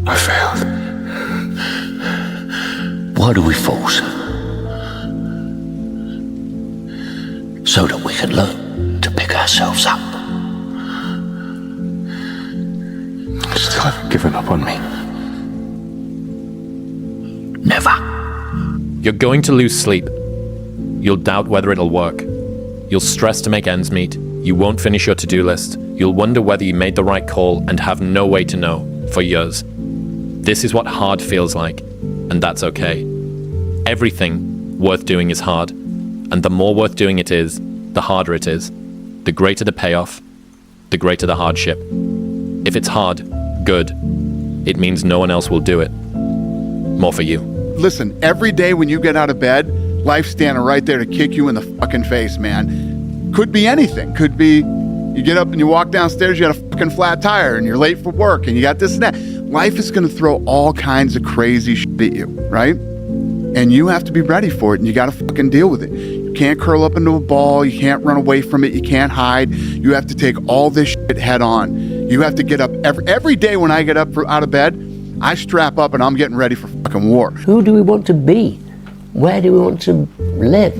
I failed. Why do we false? So that we can learn to pick ourselves up. You still haven't given up on me. Never. You're going to lose sleep. You'll doubt whether it'll work. You'll stress to make ends meet. You won't finish your to-do list. You'll wonder whether you made the right call and have no way to know for years. This is what hard feels like, and that's okay. Everything worth doing is hard, and the more worth doing it is, the harder it is. The greater the payoff, the greater the hardship. If it's hard, good. It means no one else will do it. More for you. Listen, every day when you get out of bed, life's standing right there to kick you in the fucking face, man. Could be anything. Could be you get up and you walk downstairs, you got a fucking flat tire and you're late for work and you got this and that. Life is going to throw all kinds of crazy shit at you, right? And you have to be ready for it and you got to fucking deal with it. You can't curl up into a ball. You can't run away from it. You can't hide. You have to take all this shit head on. You have to get up every day when I get up out of bed, I strap up and I'm getting ready for fucking war. Who do we want to be? Where do we want to live?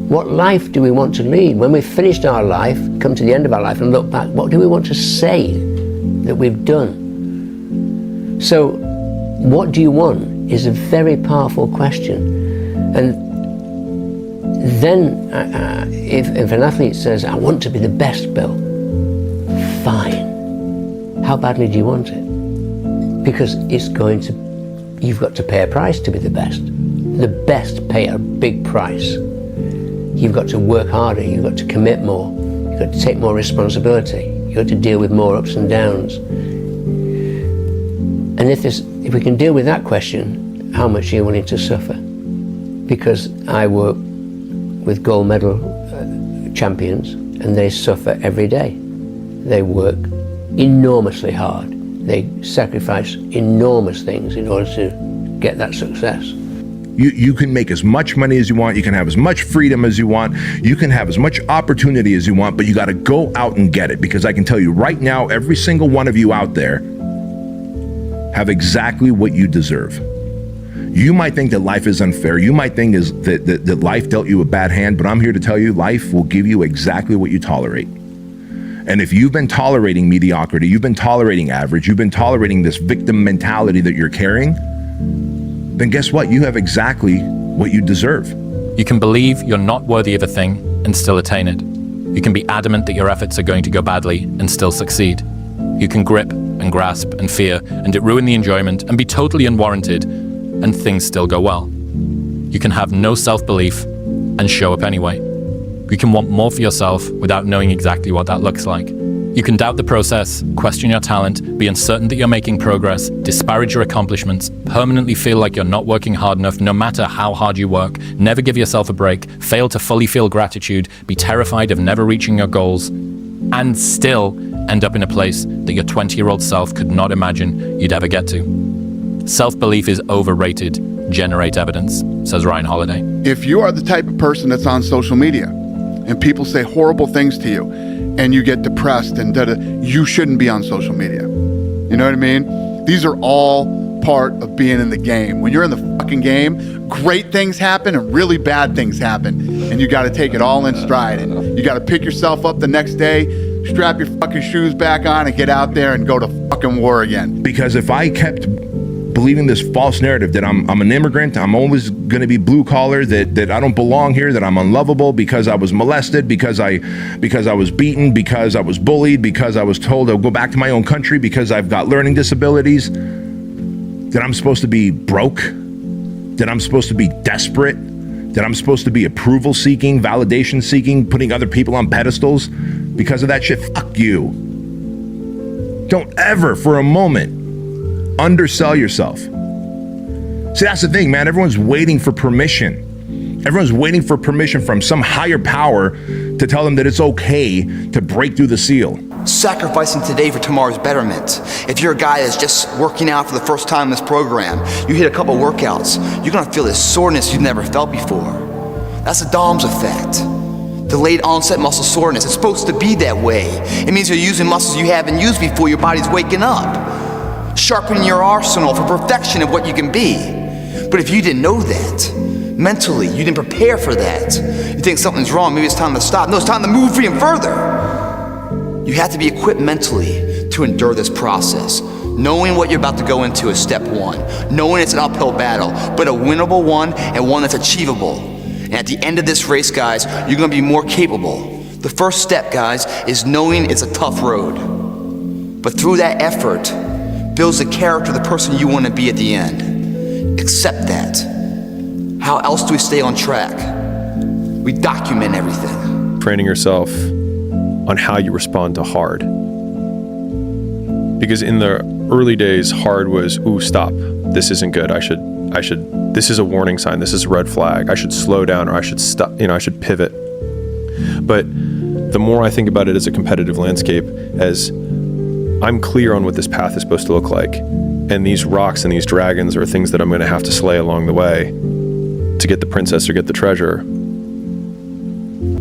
What life do we want to lead? When we've finished our life, come to the end of our life and look back, what do we want to say that we've done? So, what do you want is a very powerful question. And then, if an athlete says, I want to be the best, Bill, fine. How badly do you want it? Because you've got to pay a price to be the best. The best pay a big price. You've got to work harder, you've got to commit more, you've got to take more responsibility, you've got to deal with more ups and downs. And if we can deal with that question, how much are you willing to suffer? Because I work with gold medal champions and they suffer every day. They work enormously hard. They sacrifice enormous things in order to get that success. You can make as much money as you want, you can have as much freedom as you want, you can have as much opportunity as you want, but you got to go out and get it. Because I can tell you right now, every single one of you out there have exactly what you deserve. You might think that life is unfair. You might think that life dealt you a bad hand, but I'm here to tell you life will give you exactly what you tolerate. And if you've been tolerating mediocrity, you've been tolerating average, you've been tolerating this victim mentality that you're carrying, then guess what? You have exactly what you deserve. You can believe you're not worthy of a thing and still attain it. You can be adamant that your efforts are going to go badly and still succeed. You can grip and grasp and fear and it ruin the enjoyment and be totally unwarranted and things still go well. You can have no self-belief and show up anyway. You can want more for yourself without knowing exactly what that looks like. You can doubt the process, question your talent, be uncertain that you're making progress, disparage your accomplishments, permanently feel like you're not working hard enough no matter how hard you work, never give yourself a break, fail to fully feel gratitude, be terrified of never reaching your goals, and still end up in a place that your 20-year-old self could not imagine you'd ever get to. Self-belief is overrated. Generate evidence, says Ryan Holiday. If you are the type of person that's on social media and people say horrible things to you and you get depressed and you shouldn't be on social media. You know what I mean? These are all part of being in the game. When you're in the fucking game, great things happen and really bad things happen. And you got to take it all in stride. And you got to pick yourself up the next day, strap your fucking shoes back on and get out there and go to fucking war again. Because if I kept believing this false narrative that I'm an immigrant, I'm always going to be blue collar, that I don't belong here, that I'm unlovable because I was molested, because I was beaten, because I was bullied, because I was told I'll go back to my own country, because I've got learning disabilities, that I'm supposed to be broke, that I'm supposed to be desperate, that I'm supposed to be approval seeking, validation seeking, putting other people on pedestals because of that shit. Fuck you. Don't ever for a moment undersell yourself. See, that's the thing, man. Everyone's waiting for permission. Everyone's waiting for permission from some higher power to tell them that it's okay to break through the seal. Sacrificing today for tomorrow's betterment. If you're a guy that's just working out for the first time in this program, you hit a couple workouts, you're gonna feel this soreness you've never felt before. That's the DOMS effect. Delayed onset muscle soreness. It's supposed to be that way. It means you're using muscles you haven't used before, your body's waking up. sharpening your arsenal for perfection of what you can be. But if you didn't know that, mentally, you didn't prepare for that, you think something's wrong, maybe it's time to stop. No, it's time to move even further. You have to be equipped mentally to endure this process. Knowing what you're about to go into is step one. Knowing it's an uphill battle, but a winnable one and one that's achievable. And at the end of this race, guys, you're gonna be more capable. The first step, guys, is knowing it's a tough road. But through that effort, builds the character of the person you wanna be at the end. Accept that. How else do we stay on track? We document everything. Training yourself on how you respond to hard. Because in the early days, hard was, ooh, stop. This isn't good. I should, this is a warning sign. This is a red flag. I should slow down, or I should stop, I should pivot. But the more I think about it as a competitive landscape, as I'm clear on what this path is supposed to look like, and these rocks and these dragons are things that I'm going to have to slay along the way to get the princess or get the treasure,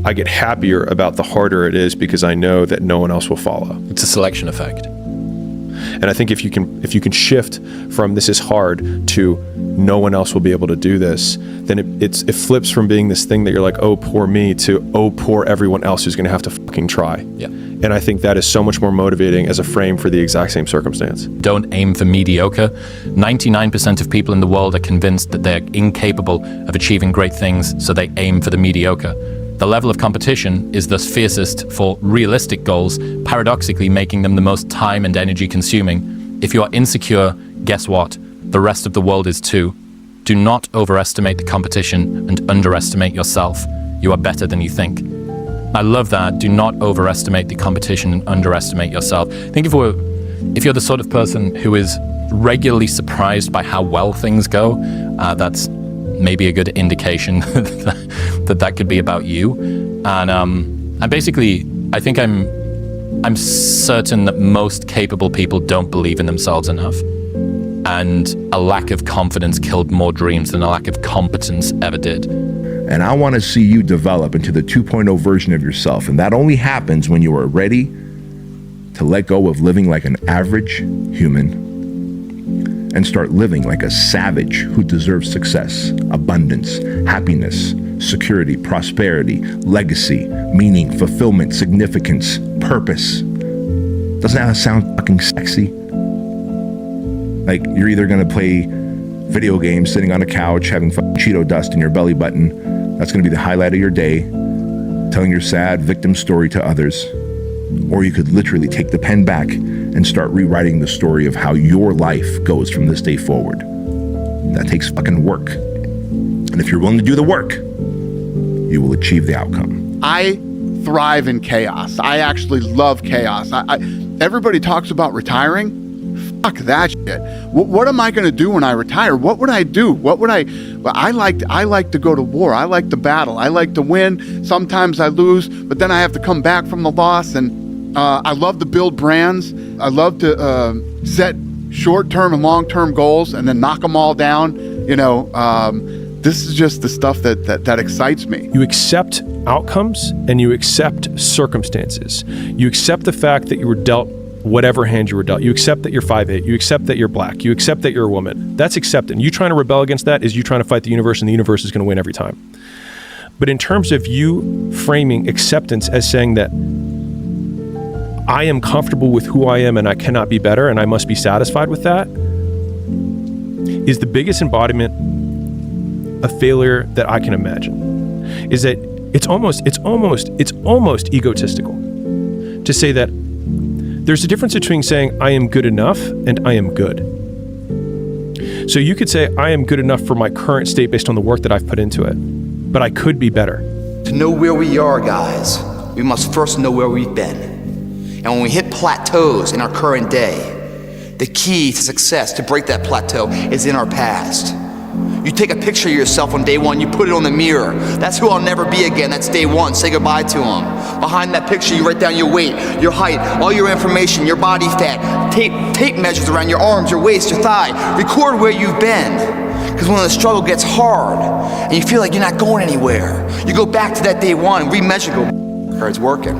I get happier about the harder it is because I know that no one else will follow. It's a selection effect. And I think if you can shift from this is hard to no one else will be able to do this, then it flips from being this thing that you're like, oh, poor me, to oh, poor everyone else who's going to have to fucking try. Yeah. And I think that is so much more motivating as a frame for the exact same circumstance. Don't aim for mediocre. 99% of people in the world are convinced that they're incapable of achieving great things, so they aim for the mediocre. The level of competition is thus fiercest for realistic goals, paradoxically making them the most time and energy consuming. If you are insecure, guess what? The rest of the world is too. Do not overestimate the competition and underestimate yourself. You are better than you think. I love that. Do not overestimate the competition and underestimate yourself. I think if you're the sort of person who is regularly surprised by how well things go, that's maybe a good indication that could be about you. And basically, I think I'm certain that most capable people don't believe in themselves enough. And a lack of confidence killed more dreams than a lack of competence ever did. And I want to see you develop into the 2.0 version of yourself. And that only happens when you are ready to let go of living like an average human and start living like a savage who deserves success, abundance, happiness, security, prosperity, legacy, meaning, fulfillment, significance, purpose. Doesn't that sound fucking sexy? Like you're either going to play video games sitting on a couch having fucking Cheeto dust in your belly button. That's going to be the highlight of your day, telling your sad victim story to others. Or you could literally take the pen back and start rewriting the story of how your life goes from this day forward. That takes fucking work. And if you're willing to do the work, you will achieve the outcome. I thrive in chaos. I actually love chaos. Everybody talks about retiring. Fuck that shit. What am I going to do when I retire? What would I do? I like to go to war. I like to battle. I like to win. Sometimes I lose, but then I have to come back from the loss. And I love to build brands. I love to set short-term and long-term goals and then knock them all down. This is just the stuff that excites me. You accept outcomes and you accept circumstances. You accept the fact that you were dealt whatever hand you were dealt. You accept that you're 5'8". You accept that you're black. You accept that you're a woman. That's accepting. You trying to rebel against that is you trying to fight the universe, and the universe is going to win every time. But in terms of you framing acceptance as saying that I am comfortable with who I am and I cannot be better and I must be satisfied with that, is the biggest embodiment of failure that I can imagine. Is that it's almost egotistical to say that there's a difference between saying I am good enough and I am good. So you could say I am good enough for my current state based on the work that I've put into it, but I could be better. To know where we are, guys, we must first know where we've been. And when we hit plateaus in our current day, the key to success to break that plateau is in our past. You take a picture of yourself on day one, you put it on the mirror. That's who I'll never be again. That's day one. Say goodbye to him. Behind that picture, you write down your weight, your height, all your information, your body fat, tape measures around your arms, your waist, your thigh. Record where you've been. Because when the struggle gets hard and you feel like you're not going anywhere, you go back to that day one, remeasure, go, it's working.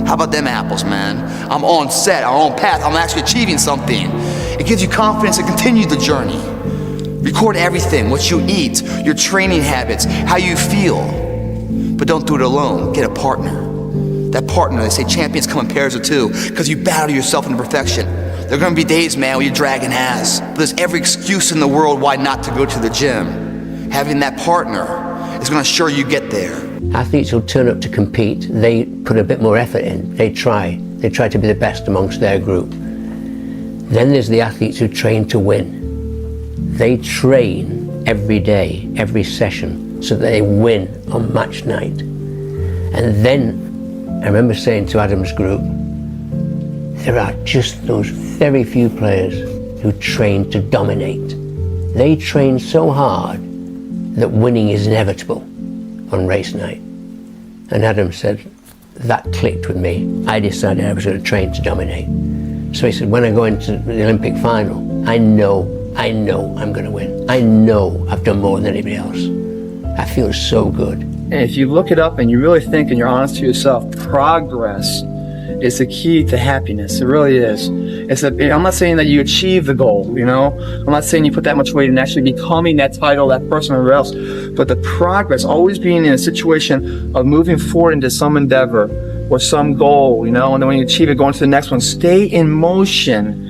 How about them apples, man? I'm on set, I'm on path, I'm actually achieving something. It gives you confidence to continue the journey. Record everything, what you eat, your training habits, how you feel. But don't do it alone, get a partner. That partner, they say champions come in pairs of two, because you battle yourself into perfection. There are gonna be days, man, where you're dragging ass. But there's every excuse in the world why not to go to the gym. Having that partner is gonna ensure you get there. Athletes who turn up to compete, they put a bit more effort in. They try to be the best amongst their group. Then there's the athletes who train to win. They train every day, every session, so that they win on match night. And then I remember saying to Adam's group, there are just those very few players who train to dominate. They train so hard that winning is inevitable on race night. And Adam said, that clicked with me. I decided I was going to train to dominate. So he said, when I go into the Olympic final, I know I'm going to win. I know I've done more than anybody else. I feel so good. And if you look it up and you really think and you're honest to yourself, progress is the key to happiness. It really is. I'm not saying that you achieve the goal, you know? I'm not saying you put that much weight in actually becoming that title, that person, or else. But the progress, always being in a situation of moving forward into some endeavor or some goal, you know? And then when you achieve it, going to the next one, stay in motion.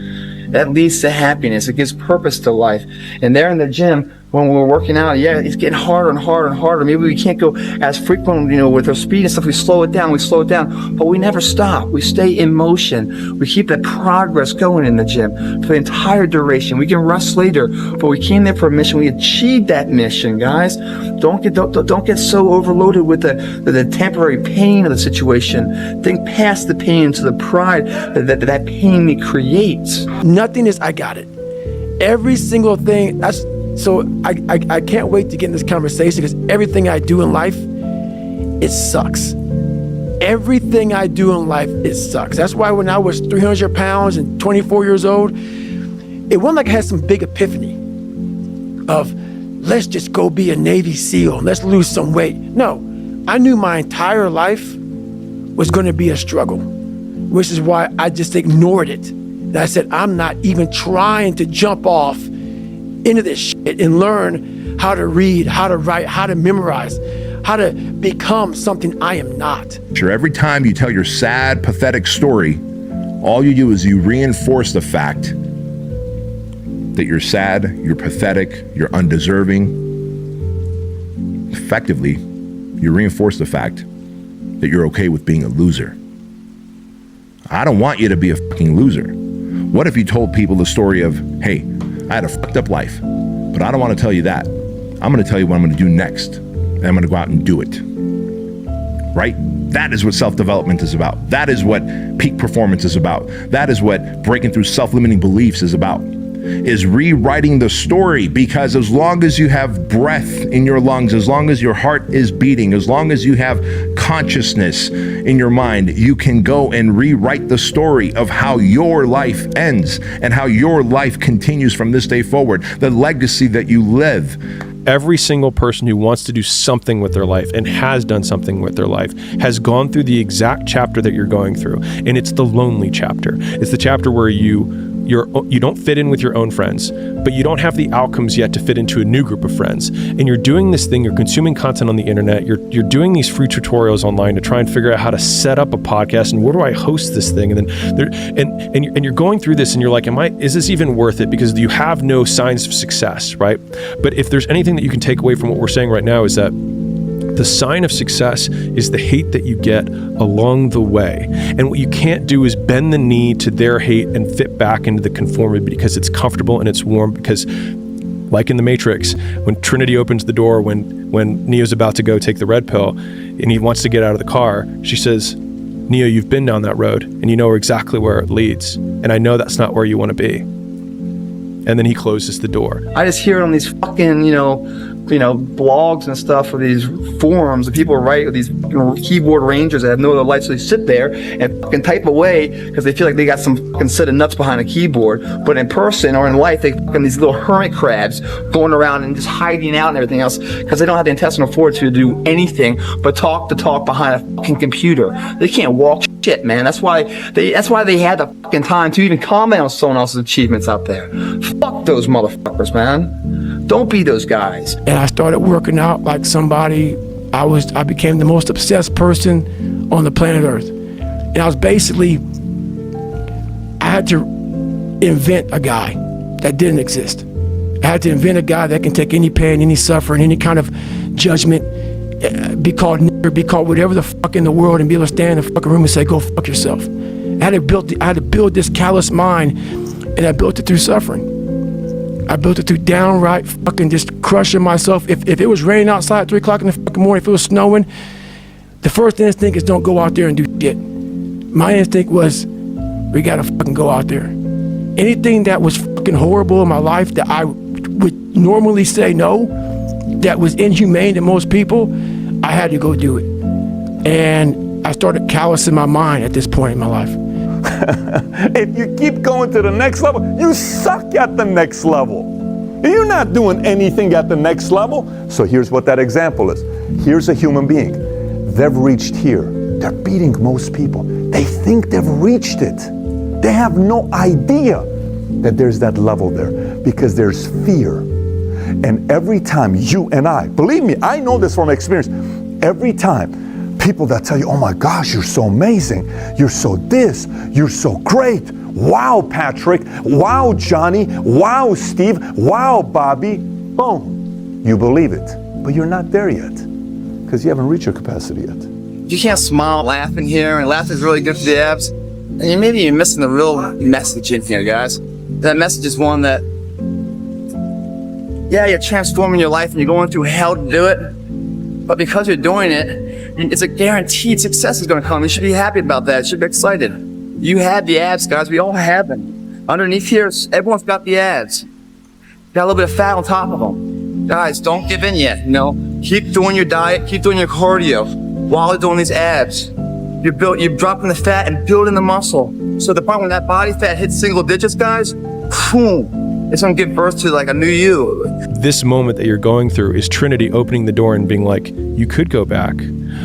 That leads to happiness. It gives purpose to life. And there in the gym, when we're working out, yeah, it's getting harder and harder and harder. Maybe we can't go as frequent, you know, with our speed and stuff. We slow it down, but we never stop. We stay in motion. We keep that progress going in the gym for the entire duration. We can rest later, but we came there for a mission. We achieved that mission, guys. Don't get so overloaded with the temporary pain of the situation. Think past the pain to the pride that pain creates. Nothing is, I got it. Every single thing, so I can't wait to get in this conversation, because everything I do in life, it sucks. Everything I do in life, it sucks. That's why when I was 300 pounds and 24 years old, it wasn't like I had some big epiphany of, let's just go be a Navy SEAL, let's lose some weight. No, I knew my entire life was going to be a struggle, which is why I just ignored it. And I said, I'm not even trying to jump off into this shit and learn how to read, how to write, how to memorize, how to become something I am not. Sure, every time you tell your sad, pathetic story, all you do is you reinforce the fact that you're sad, you're pathetic, you're undeserving. Effectively, you reinforce the fact that you're okay with being a loser. I don't want you to be a fucking loser. What if you told people the story of, hey, I had a fucked up life, but I don't want to tell you that. I'm going to tell you what I'm going to do next, and I'm going to go out and do it. Right? That is what self-development is about. That is what peak performance is about. That is what breaking through self-limiting beliefs is about, is rewriting the story. Because as long as you have breath in your lungs, as long as your heart is beating, as long as you have consciousness in your mind, you can go and rewrite the story of how your life ends and how your life continues from this day forward, the legacy that you live. Every single person who wants to do something with their life and has done something with their life has gone through the exact chapter that you're going through. And it's the lonely chapter. It's the chapter where you don't fit in with your own friends, but you don't have the outcomes yet to fit into a new group of friends. And you're doing this thing, you're consuming content on the internet, you're doing these free tutorials online to try and figure out how to set up a podcast and where do I host this thing? And then you're going through this and you're like, is this even worth it? Because you have no signs of success, right? But if there's anything that you can take away from what we're saying right now, is that the sign of success is the hate that you get along the way. And what you can't do is bend the knee to their hate and fit back into the conformity because it's comfortable and it's warm. Because like in the Matrix, when Trinity opens the door, when Neo's about to go take the red pill and he wants to get out of the car, she says, Neo, you've been down that road and you know exactly where it leads. And I know that's not where you want to be. And then he closes the door. I just hear it on these fucking, blogs and stuff, or these forums that people write with these keyboard rangers that have no other life, so they sit there and fucking type away because they feel like they got some fucking set of nuts behind a keyboard. But in person or in life, they fucking these little hermit crabs going around and just hiding out and everything else because they don't have the intestinal fortitude to do anything but talk the talk behind a fucking computer. They can't walk shit, man. That's why they had the fucking time to even comment on someone else's achievements out there. Fuck those motherfuckers, man. Don't be those guys. And I started working out like somebody. I became the most obsessed person on the planet Earth. And I was basically, I had to invent a guy that didn't exist. I had to invent a guy that can take any pain, any suffering, any kind of judgment, be called nigger, be called whatever the fuck in the world, and be able to stand in the fucking room and say, go fuck yourself. I had to build this callous mind, and I built it through suffering. I built it through downright fucking just crushing myself. If it was raining outside at 3 o'clock in the fucking morning, if it was snowing, the first instinct is don't go out there and do shit. My instinct was, we gotta fucking go out there. Anything that was fucking horrible in my life that I would normally say no, that was inhumane to most people, I had to go do it. And I started callousing my mind at this point in my life. If you keep going to the next level, you suck at the next level. You're not doing anything at the next level. So here's what that example is. Here's a human being. They've reached here. They're beating most people. They think they've reached it. They have no idea that there's that level there because there's fear. And every time you and I, believe me, I know this from experience, every time people that tell you, oh my gosh, you're so amazing, you're so this, you're so great, wow Patrick, wow Johnny, wow Steve, wow Bobby, boom, you believe it. But you're not there yet because you haven't reached your capacity yet. You can't smile, laugh in here, and laugh is really good for the abs. And maybe you're missing the real message in here, guys. That message is one that, yeah, you're transforming your life and you're going through hell to do it. But because you're doing it, it's a guaranteed success is going to come. You should be happy about that. You should be excited. You have the abs, guys. We all have them. Underneath here, everyone's got the abs. Got a little bit of fat on top of them. Guys, don't give in yet. You know, keep doing your diet, keep doing your cardio while you're doing these abs. You're dropping the fat and building the muscle. So the point when that body fat hits single digits, guys, boom, it's gonna give birth to like a new you. This moment that you're going through is Trinity opening the door and being like, you could go back,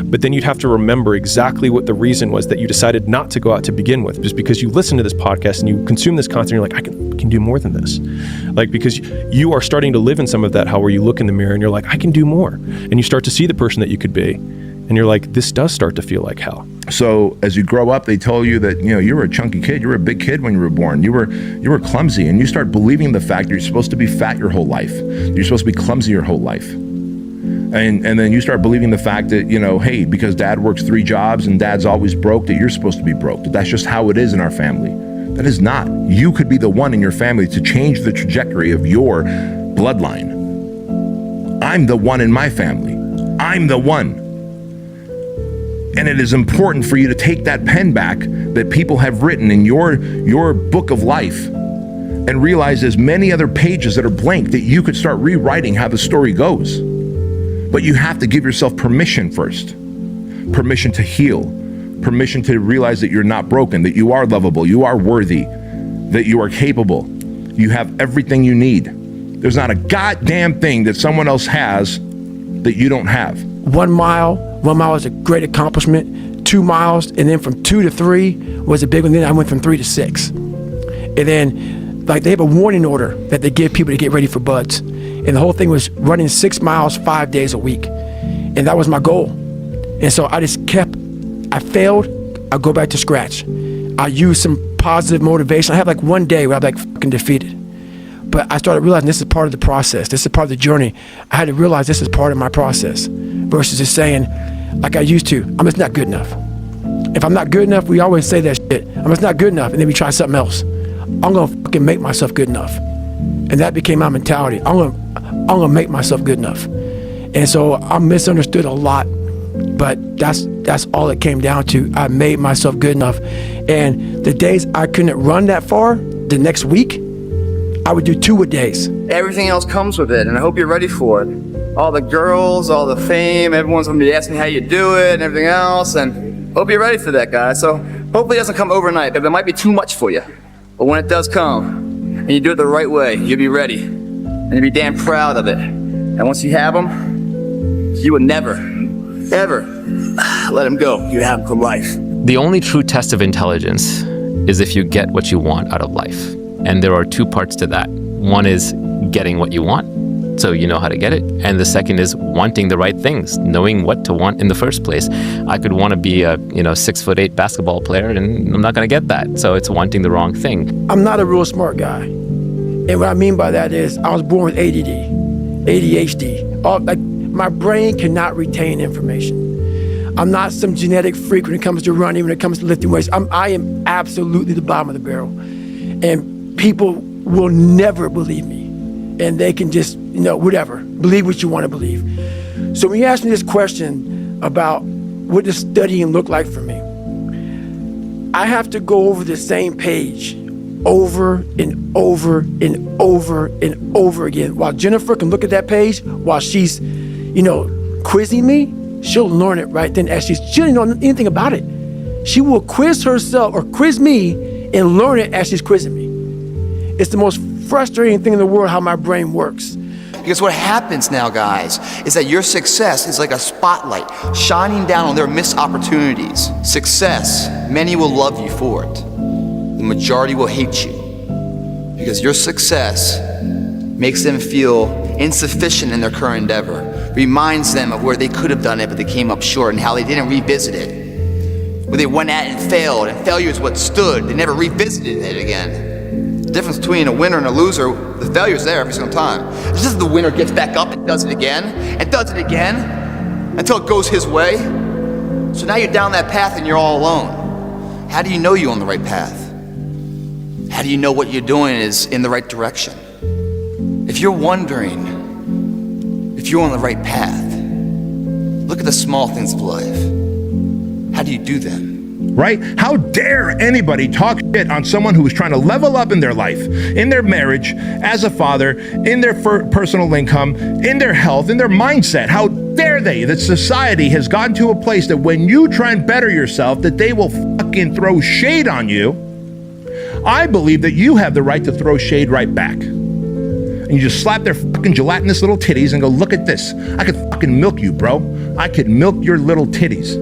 but then you'd have to remember exactly what the reason was that you decided not to go out to begin with, just because you listen to this podcast and you consume this content, you're like, I can do more than this. Like, because you are starting to live in some of that hell where you look in the mirror and you're like, I can do more. And you start to see the person that you could be. And you're like, this does start to feel like hell. So as you grow up, they tell you that, you were a chunky kid. You were a big kid when you were born. You were clumsy, and you start believing the fact that you're supposed to be fat your whole life. You're supposed to be clumsy your whole life. And then you start believing the fact that, hey, because dad works 3 jobs and dad's always broke, that you're supposed to be broke. That that's just how it is in our family. That is not. You could be the one in your family to change the trajectory of your bloodline. I'm the one in my family. I'm the one. And it is important for you to take that pen back that people have written in your book of life and realize there's many other pages that are blank that you could start rewriting how the story goes. But you have to give yourself permission first. Permission to heal. Permission to realize that you're not broken, that you are lovable, you are worthy, that you are capable. You have everything you need. There's not a goddamn thing that someone else has that you don't have. 1 mile is a great accomplishment. 2 miles, and then from 2 to 3 was a big one. Then I went from 3 to 6. And then, like, they have a warning order that they give people to get ready for buds. And the whole thing was running 6 miles 5 days a week. And that was my goal. And so I failed, I go back to scratch. I use some positive motivation. I have like one day where I'm like fucking defeated. But I started realizing this is part of the process. This is part of the journey. I had to realize this is part of my process versus just saying, like I used to, I'm just not good enough. If I'm not good enough, we always say that shit. I'm just not good enough, and then we try something else. I'm gonna fucking make myself good enough. And that became my mentality. I'm gonna make myself good enough. And so I misunderstood a lot, but that's all it came down to. I made myself good enough. And the days I couldn't run that far, the next week, I would do 2-a-days. Everything else comes with it, and I hope you're ready for it. All the girls, all the fame, everyone's gonna be asking how you do it and everything else, and hope you're ready for that, guys. So hopefully it doesn't come overnight, but it might be too much for you. But when it does come, and you do it the right way, you'll be ready, and you'll be damn proud of it. And once you have them, you will never, ever let them go. You have them for life. The only true test of intelligence is if you get what you want out of life. And there are two parts to that. One is getting what you want, so you know how to get it. And the second is wanting the right things, knowing what to want in the first place. I could want to be a 6'8" basketball player, and I'm not going to get that. So it's wanting the wrong thing. I'm not a real smart guy. And what I mean by that is I was born with ADD, ADHD. My brain cannot retain information. I'm not some genetic freak when it comes to running, when it comes to lifting weights. I am absolutely the bottom of the barrel. And people will never believe me. And they can just, whatever, believe what you want to believe. So when you ask me this question about what does studying look like for me, I have to go over the same page over and over and over and over again. While Jennifer can look at that page while she's, quizzing me, she'll learn it right then as she doesn't know anything about it. She will quiz herself or quiz me and learn it as she's quizzing me. It's the most frustrating thing in the world how my brain works. Because what happens now, guys, is that your success is like a spotlight shining down on their missed opportunities. Success, many will love you for it. The majority will hate you. Because your success makes them feel insufficient in their current endeavor. Reminds them of where they could have done it, but they came up short, and how they didn't revisit it. Where they went at it and failed, and failure is what stood. They never revisited it again. The difference between a winner and a loser, the failure's there every single time. It's just the winner gets back up and does it again, until it goes his way. So now you're down that path and you're all alone. How do you know you're on the right path? How do you know what you're doing is in the right direction? If you're wondering if you're on the right path, look at the small things of life. How do you do them? Right? How dare anybody talk shit on someone who is trying to level up in their life, in their marriage, as a father, in their personal income, in their health, in their mindset? How dare they that society has gotten to a place that when you try and better yourself, that they will fucking throw shade on you. I believe that you have the right to throw shade right back. And you just slap their fucking gelatinous little titties and go, look at this. I could fucking milk you, bro. I could milk your little titties.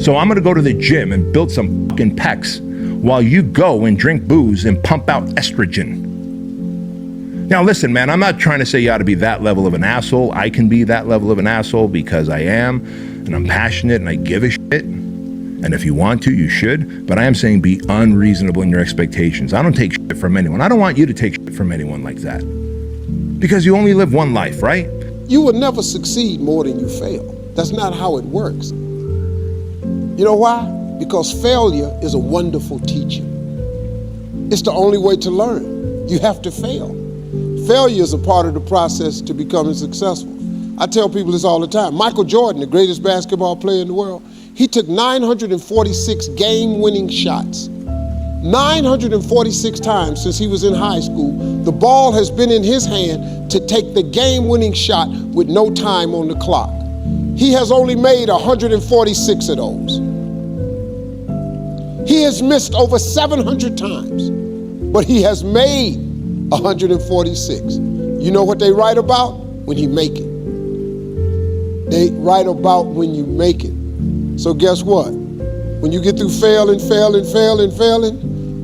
So I'm gonna go to the gym and build some fucking pecs while you go and drink booze and pump out estrogen. Now listen, man, I'm not trying to say you ought to be that level of an asshole. I can be that level of an asshole because I am, and I'm passionate and I give a shit. And if you want to, you should. But I am saying be unreasonable in your expectations. I don't take shit from anyone. I don't want you to take shit from anyone like that. Because you only live one life, right? You will never succeed more than you fail. That's not how it works. You know why? Because failure is a wonderful teacher. It's the only way to learn. You have to fail. Failure is a part of the process to becoming successful. I tell people this all the time. Michael Jordan, the greatest basketball player in the world, he took 946 game-winning shots. 946 times since he was in high school, the ball has been in his hand to take the game-winning shot with no time on the clock. He has only made 146 of those. He has missed over 700 times, but he has made 146. You know what they write about? When you make it. They write about when you make it. So guess what? When you get through failing,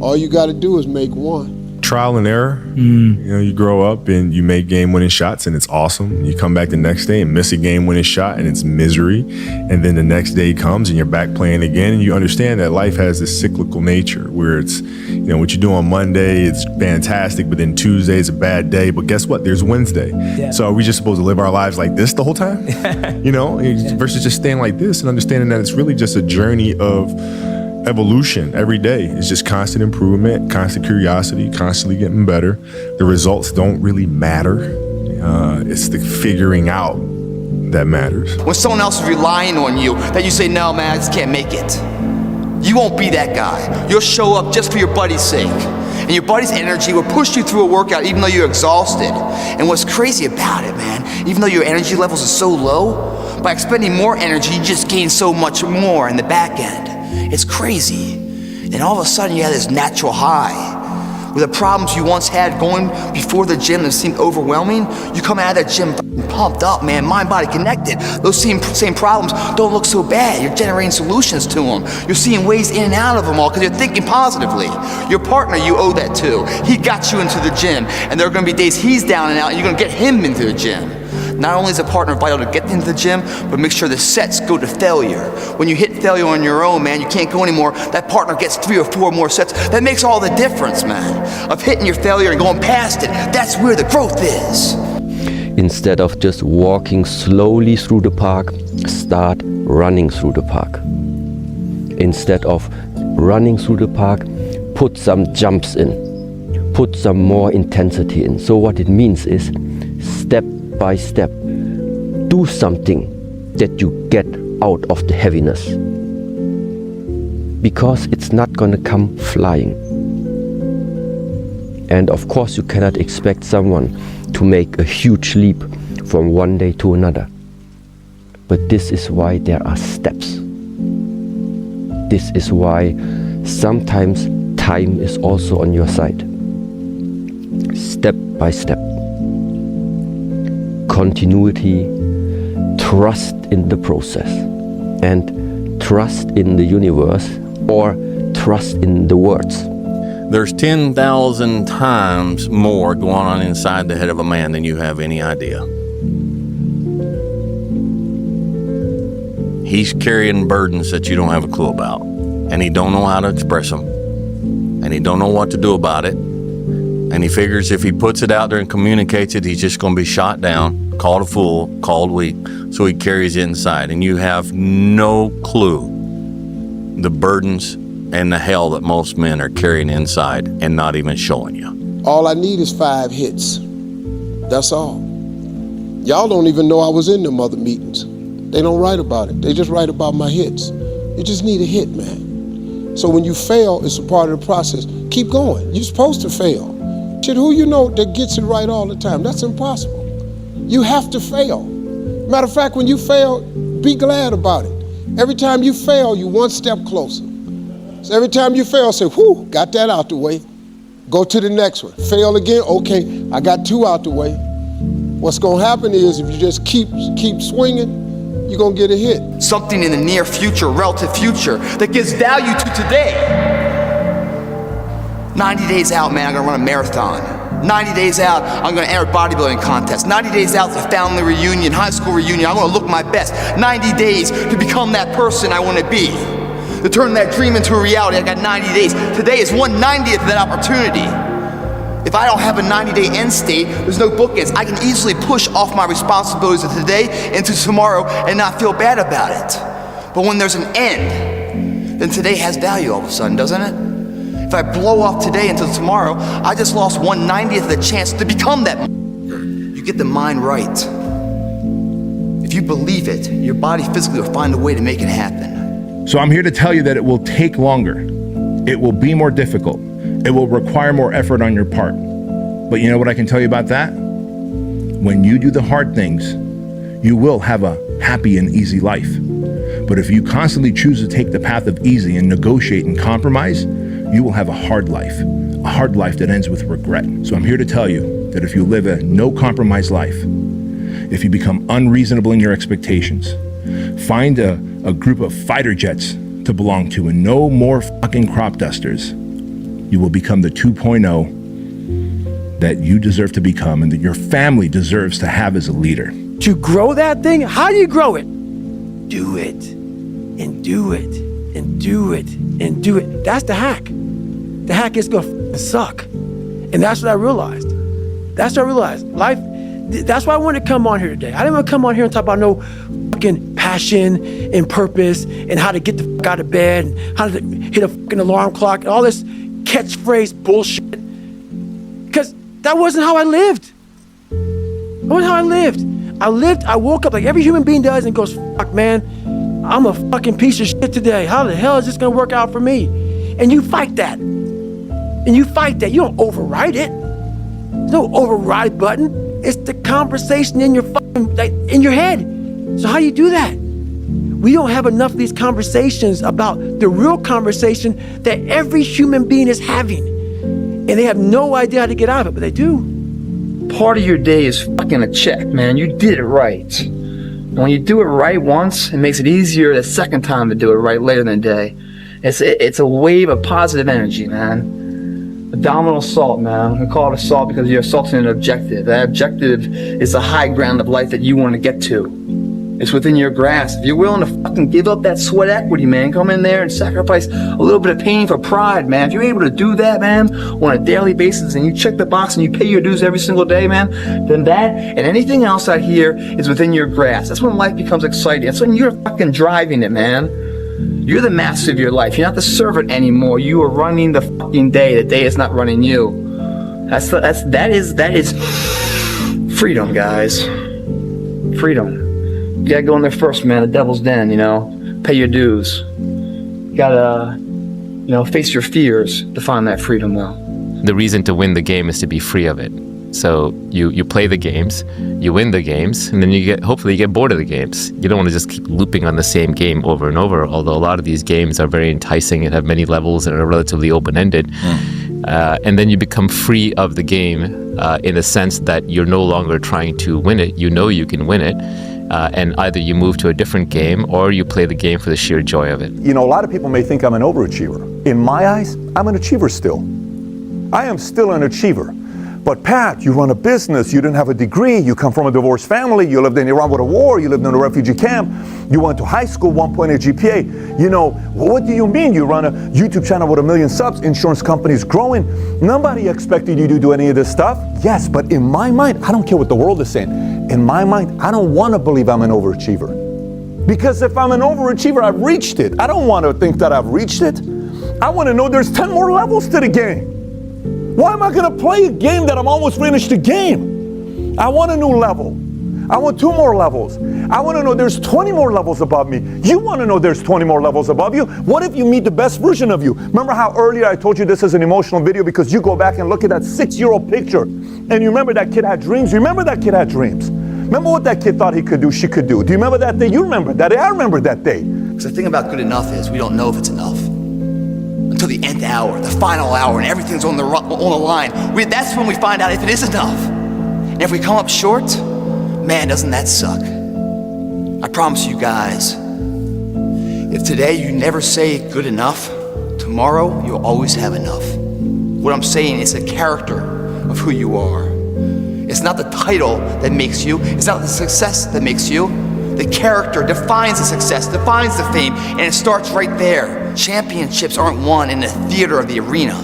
all you got to do is make one. Trial and error. You grow up and you make game-winning shots and it's awesome. You come back the next day and miss a game-winning shot and it's misery. And then the next day comes and you're back playing again, and you understand that life has this cyclical nature where it's, what you do on Monday, it's fantastic, but then Tuesday is a bad day. But guess what? There's Wednesday. Yeah. So are we just supposed to live our lives like this the whole time? Versus just staying like this and understanding that it's really just a journey of evolution every day. It's just constant improvement, constant curiosity, constantly getting better. The results don't really matter. It's the figuring out that matters. When someone else is relying on you, that you say, no, man, I just can't make it. You won't be that guy. You'll show up just for your buddy's sake. And your buddy's energy will push you through a workout even though you're exhausted. And what's crazy about it, man, even though your energy levels are so low, by expending more energy, you just gain so much more in the back end. It's crazy. And all of a sudden you have this natural high. With the problems you once had going before the gym that seemed overwhelming, you come out of that gym pumped up, man, mind, body connected. Those same problems don't look so bad. You're generating solutions to them. You're seeing ways in and out of them all because you're thinking positively. Your partner, you owe that to. He got you into the gym, and there are going to be days he's down and out, and you're going to get him into the gym. Not only is a partner vital to get into the gym, but make sure the sets go to failure. When you hit failure on your own, man, you can't go anymore. That partner gets 3 or 4 more sets. That makes all the difference, man. Of hitting your failure and going past it. That's where the growth is. Instead of just walking slowly through the park, start running through the park. Instead of running through the park, put some jumps in. Put some more intensity in. So what it means is, step by step, do something that you get out of the heaviness, because it's not going to come flying. And of course you cannot expect someone to make a huge leap from one day to another, but this is why there are steps. This is why sometimes time is also on your side. Step by step. Continuity, trust in the process, and trust in the universe, or trust in the words. There's 10,000 times more going on inside the head of a man than you have any idea. He's carrying burdens that you don't have a clue about, and he don't know how to express them, and he don't know what to do about it. And he figures if he puts it out there and communicates it, he's just going to be shot down, called a fool, called weak. So he carries it inside. And you have no clue the burdens and the hell that most men are carrying inside and not even showing you. All I need is 5 hits. That's all. Y'all don't even know I was in them other meetings. They don't write about it. They just write about my hits. You just need a hit, man. So when you fail, it's a part of the process. Keep going. You're supposed to fail. Shit, who you know that gets it right all the time? That's impossible. You have to fail. Matter of fact, when you fail, be glad about it. Every time you fail, you're one step closer. So every time you fail, say, whew, got that out the way. Go to the next one. Fail again, okay, I got 2 out the way. What's gonna happen is if you just keep swinging, you're gonna get a hit. Something in the near future, relative future, that gives value to today. 90 days out, man, I'm gonna run a marathon. 90 days out, I'm gonna enter a bodybuilding contest. 90 days out, it's a family reunion, high school reunion, I'm gonna look my best. 90 days to become that person I wanna be. To turn that dream into a reality, I got 90 days. Today is 1/90th of that opportunity. If I don't have a 90-day end state, there's no bookends. I can easily push off my responsibilities of today into tomorrow and not feel bad about it. But when there's an end, then today has value all of a sudden, doesn't it? If I blow off today until tomorrow, I just lost 1/90th of the chance to become that. You get the mind right. If you believe it, your body physically will find a way to make it happen. So I'm here to tell you that it will take longer. It will be more difficult. It will require more effort on your part. But you know what I can tell you about that? When you do the hard things, you will have a happy and easy life. But if you constantly choose to take the path of easy and negotiate and compromise, you will have a hard life that ends with regret. So I'm here to tell you that if you live a no compromise life, if you become unreasonable in your expectations, find a group of fighter jets to belong to and no more fucking crop dusters, you will become the 2.0 that you deserve to become and that your family deserves to have as a leader. To grow that thing, how do you grow it? Do it, and do it, and do it, and do it. That's the hack. The hack is gonna suck. And that's what I realized. Life, that's why I wanted to come on here today. I didn't want to come on here and talk about no fucking passion and purpose and how to get the fuck out of bed and how to hit a fucking alarm clock and all this catchphrase bullshit. Because that wasn't how I lived. I woke up like every human being does and goes, fuck man, I'm a fucking piece of shit today. How the hell is this gonna work out for me? And you fight that. You don't override it. There's no override button. It's the conversation in your fucking, like, in your head. So how do you do that? We don't have enough of these conversations about the real conversation that every human being is having. And they have no idea how to get out of it, but they do. Part of your day is fucking a check, man. You did it right. And when you do it right once, it makes it easier the second time to do it right later in the day. It's a wave of positive energy, man. Abdominal assault, man. We call it assault because you're assaulting an objective. That objective is the high ground of life that you want to get to. It's within your grasp. If you're willing to fucking give up that sweat equity, man, come in there and sacrifice a little bit of pain for pride, man. If you're able to do that, man, on a daily basis, and you check the box and you pay your dues every single day, man, then that and anything else out here is within your grasp. That's when life becomes exciting. That's when you're fucking driving it, man. You're the master of your life. You're not the servant anymore. You are running the fucking day. The day is not running you. That is freedom, guys. Freedom. You gotta go in there first, man. The devil's den, you know. Pay your dues. You gotta, face your fears to find that freedom, though. The reason to win the game is to be free of it. So you play the games, you win the games, and then hopefully you get bored of the games. You don't want to just keep looping on the same game over and over, although a lot of these games are very enticing and have many levels and are relatively open-ended. And then you become free of the game in a sense that you're no longer trying to win it. You know you can win it. And either you move to a different game or you play the game for the sheer joy of it. A lot of people may think I'm an overachiever. In my eyes, I'm an achiever still. I am still an achiever. But Pat, you run a business, you didn't have a degree, you come from a divorced family, you lived in Iran with a war, you lived in a refugee camp, you went to high school, 1.8 GPA. What do you mean you run a YouTube channel with 1 million subs, insurance companies growing? Nobody expected you to do any of this stuff. Yes, but in my mind, I don't care what the world is saying. In my mind, I don't want to believe I'm an overachiever. Because if I'm an overachiever, I've reached it. I don't want to think that I've reached it. I want to know there's 10 more levels to the game. Why am I going to play a game that I'm almost finished the game? I want a new level. I want 2 more levels. I want to know there's 20 more levels above me. You want to know there's 20 more levels above you? What if you meet the best version of you? Remember how earlier I told you this is an emotional video because you go back and look at that 6-year-old picture and you remember that kid had dreams. Remember that kid had dreams. Remember what that kid thought he could do, she could do. Do you remember that day? You remember that day. I remember that day. Because the thing about good enough is we don't know if it's enough. Until the nth hour, the final hour, and everything's on the line. That's when we find out if it is enough. And if we come up short, man, doesn't that suck? I promise you guys, if today you never say good enough, tomorrow you'll always have enough. What I'm saying is the character of who you are. It's not the title that makes you. It's not the success that makes you. The character defines the success, defines the fame, and it starts right there. Championships aren't won in the theater of the arena.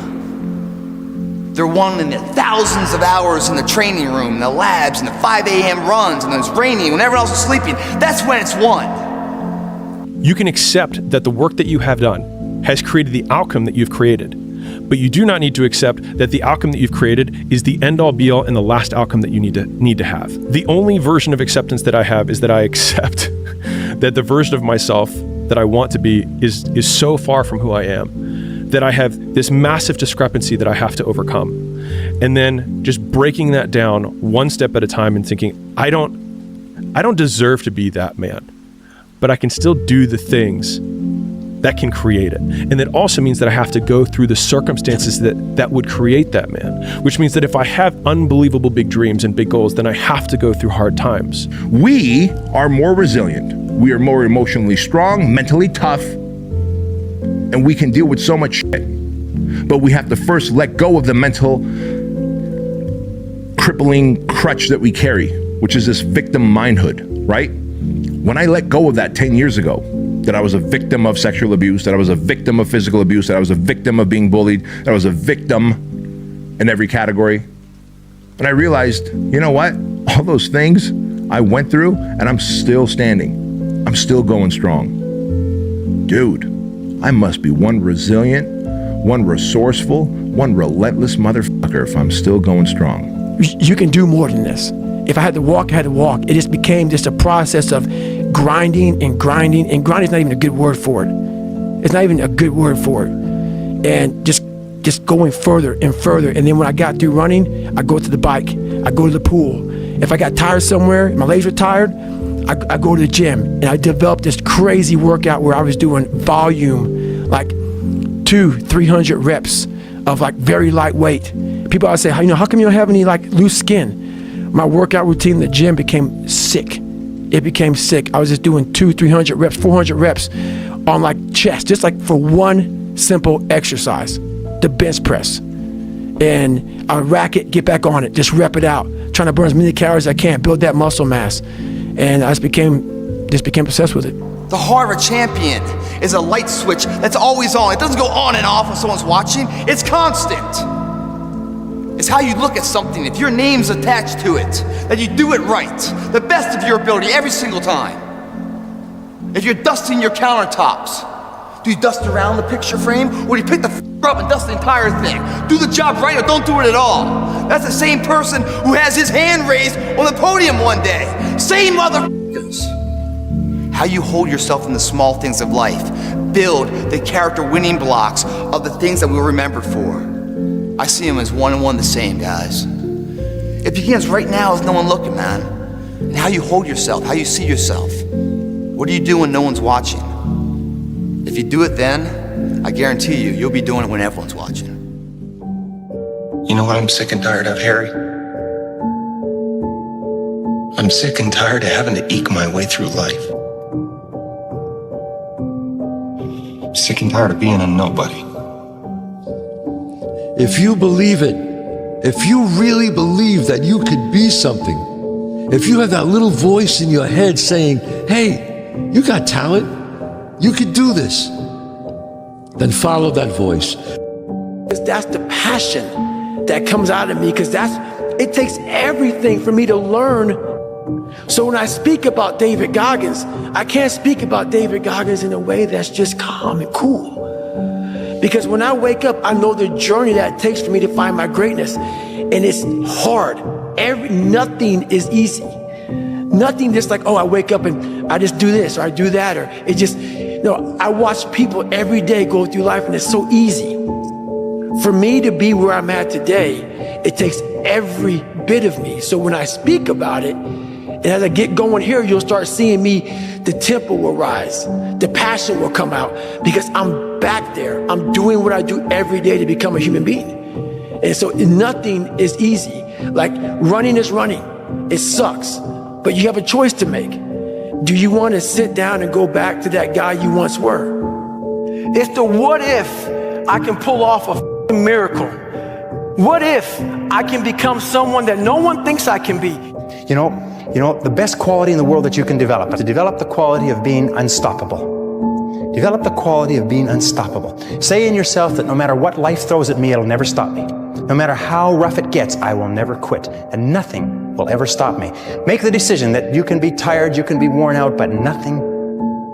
They're won in the thousands of hours in the training room, in the labs, in the 5 a.m. runs, and it's raining when everyone else is sleeping. That's when it's won. You can accept that the work that you have done has created the outcome that you've created. But you do not need to accept that the outcome that you've created is the end-all be-all and the last outcome that you need to have. The only version of acceptance that I have is that I accept that the version of myself that I want to be is so far from who I am, that I have this massive discrepancy that I have to overcome. And then just breaking that down one step at a time and thinking, I don't deserve to be that man, but I can still do the things that can create it. And that also means that I have to go through the circumstances that would create that man, which means that if I have unbelievable big dreams and big goals, then I have to go through hard times. We are more resilient. We are more emotionally strong, mentally tough, and we can deal with so much shit. But we have to first let go of the mental crippling crutch that we carry, which is this victim mindhood, right? When I let go of that 10 years ago, that I was a victim of sexual abuse, that I was a victim of physical abuse, that I was a victim of being bullied, that I was a victim in every category. And I realized, you know what? All those things I went through and I'm still standing. I'm still going strong. Dude, I must be one resilient, one resourceful, one relentless motherfucker if I'm still going strong. You can do more than this. If I had to walk, I had to walk. It just became just a process of grinding and grinding, and grinding is not even a good word for it. It's not even a good word for it. And just going further and further. And then when I got through running, I go to the bike, I go to the pool. If I got tired somewhere, my legs were tired, I go to the gym. And I developed this crazy workout where I was doing volume, like 200-300 reps of like very lightweight. People always say, how come you don't have any like loose skin? My workout routine in the gym became sick. It became sick. I was just doing 200, 300 reps, 400 reps on like chest, just like for one simple exercise, the bench press. And I rack it, get back on it, just rep it out, trying to burn as many calories as I can, build that muscle mass. And I just became obsessed with it. The heart of a champion is a light switch that's always on. It doesn't go on and off when someone's watching. It's constant. It's how you look at something. If your name's attached to it, that you do it right, the best of your ability every single time. If you're dusting your countertops, do you dust around the picture frame, or do you pick the up and dust the entire thing? Do the job right or don't do it at all. That's the same person who has his hand raised on the podium one day. Same motherfuckers. How you hold yourself in the small things of life. Build the character winning blocks of the things that we're remembered for. I see them as one and one the same, guys. It begins right now with no one looking, man. And how you hold yourself, how you see yourself. What do you do when no one's watching? If you do it then, I guarantee you, you'll be doing it when everyone's watching. You know what I'm sick and tired of, Harry? I'm sick and tired of having to eke my way through life. I'm sick and tired of being a nobody. If you believe it, if you really believe that you could be something, if you have that little voice in your head saying, hey, you got talent, you could do this, then follow that voice. That's the passion that comes out of me, because it takes everything for me to learn. So when I speak about David Goggins, I can't speak about David Goggins in a way that's just calm and cool. Because when I wake up, I know the journey that it takes for me to find my greatness. And it's hard. Nothing is easy. Nothing just like, I wake up and I just do this or I do that, or it just, I watch people every day go through life, and it's so easy. For me to be where I'm at today, it takes every bit of me. So when I speak about it, and as I get going here, you'll start seeing me, the tempo will rise, the passion will come out, because I'm back there. I'm doing what I do every day to become a human being. And so nothing is easy. Like running is running. It sucks, but you have a choice to make. Do you want to sit down and go back to that guy you once were? It's the what if I can pull off a miracle. What if I can become someone that no one thinks I can be? You know, the best quality in the world that you can develop, to develop the quality of being unstoppable. Develop the quality of being unstoppable. Say in yourself that no matter what life throws at me, it'll never stop me. No matter how rough it gets, I will never quit, and nothing will ever stop me. Make the decision that you can be tired, you can be worn out, but nothing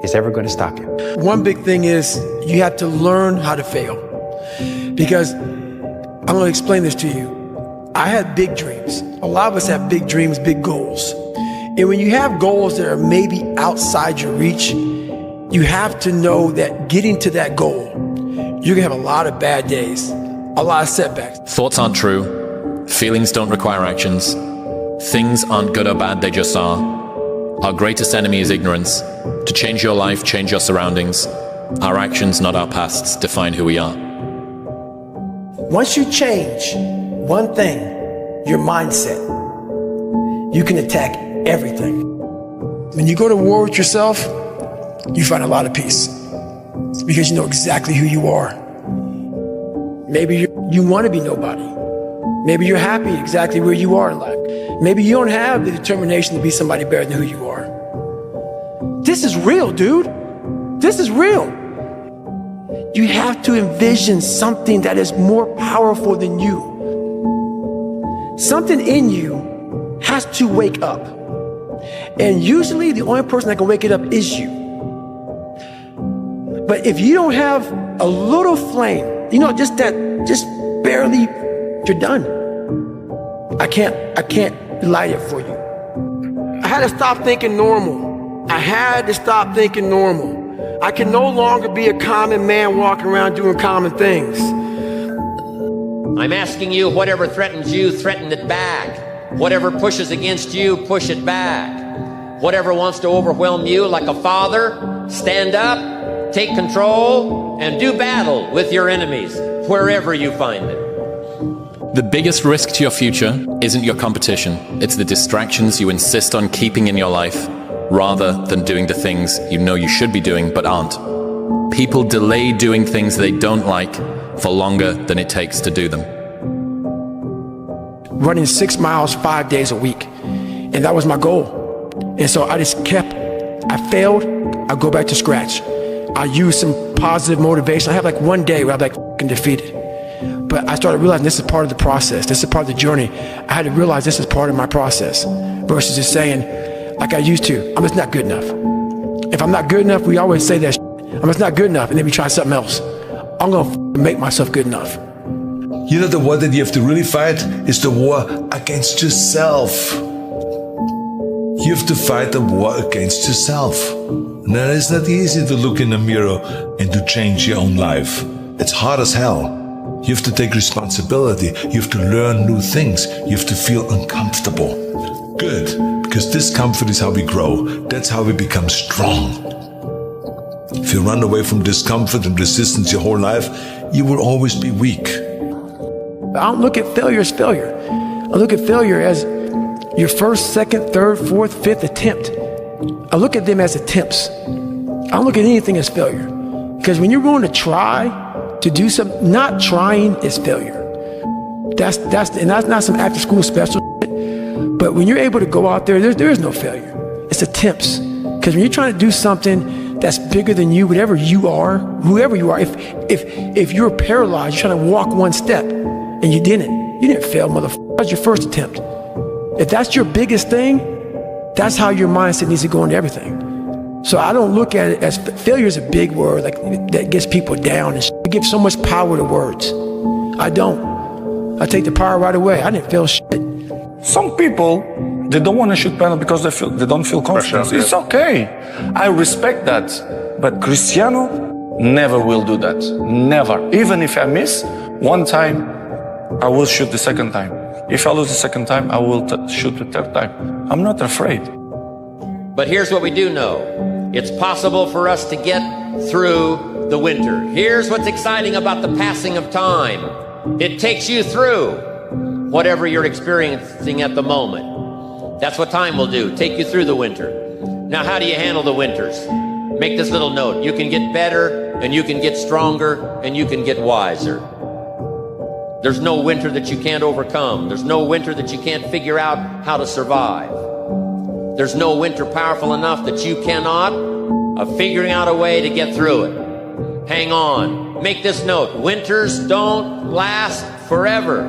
is ever going to stop you. One big thing is you have to learn how to fail. Because I'm going to explain this to you. I had big dreams. A lot of us have big dreams, big goals. And when you have goals that are maybe outside your reach, you have to know that getting to that goal, you're gonna have a lot of bad days, a lot of setbacks. Thoughts aren't true. Feelings don't require actions. Things aren't good or bad, they just are. Our greatest enemy is ignorance. To change your life, change your surroundings. Our actions, not our pasts, define who we are. Once you change one thing, your mindset, you can attack everything. When you go to war with yourself, you find a lot of peace, because you know exactly who you are. Maybe you want to be nobody. Maybe you're happy exactly where you are in life. Maybe you don't have the determination to be somebody better than who you are. This is real, dude. This is real. You have to envision something that is more powerful than you. Something in you has to wake up. And usually the only person that can wake it up is you. But if you don't have a little flame, just barely, you're done. I can't light it for you. I had to stop thinking normal. I had to stop thinking normal. I can no longer be a common man walking around doing common things. I'm asking you, whatever threatens you, threaten it back. Whatever pushes against you, push it back. Whatever wants to overwhelm you like a father, stand up, take control, and do battle with your enemies. wherever you find them. The biggest risk to your future isn't your competition. It's the distractions you insist on keeping in your life rather than doing the things you know you should be doing but aren't. People delay doing things they don't like for longer than it takes to do them. Running 6 miles 5 days a week, and that was my goal. And so I just I failed, I go back to scratch. I use some positive motivation. I have like one day where I'm like f***ing defeated. But I started realizing this is part of the process. This is part of the journey. I had to realize this is part of my process versus just saying, like I used to, I'm just not good enough. If I'm not good enough, we always say that I'm just not good enough, and then we try something else. I'm gonna make myself good enough. You know, the war that you have to really fight is the war against yourself. You have to fight the war against yourself. Now, it's not easy to look in the mirror and to change your own life. It's hard as hell. You have to take responsibility. You have to learn new things. You have to feel uncomfortable. Good, because discomfort is how we grow. That's how we become strong. If you run away from discomfort and resistance your whole life, you will always be weak. I don't look at failure as failure. I look at failure as your first, second, third, fourth, fifth attempt. I look at them as attempts. I don't look at anything as failure. Because when you're going to try to do something, not trying is failure. That's not some after school special shit. But when you're able to go out there is no failure. It's attempts. Because when you're trying to do something that's bigger than you, whatever you are, whoever you are, if you're paralyzed, you're trying to walk one step and you didn't fail, motherfucker. That was your first attempt. If that's your biggest thing, that's how your mindset needs to go into everything. So I don't look at it as failure is a big word, like that gets people down and it gives so much power to words. I don't. I take the power right away. I didn't fail shit. Some people, they don't want to shoot penalty because they don't feel confident. It's okay. I respect that. But Cristiano never will do that. Never. Even if I miss one time, I will shoot the second time. If I lose the second time, I will shoot the third time. I'm not afraid. But here's what we do know. It's possible for us to get through the winter. Here's what's exciting about the passing of time. It takes you through whatever you're experiencing at the moment. That's what time will do, take you through the winter. Now, how do you handle the winters? Make this little note. You can get better, and you can get stronger, and you can get wiser. There's no winter that you can't overcome. There's no winter that you can't figure out how to survive. There's no winter powerful enough that you cannot of figuring out a way to get through it. Hang on. Make this note. Winters don't last forever.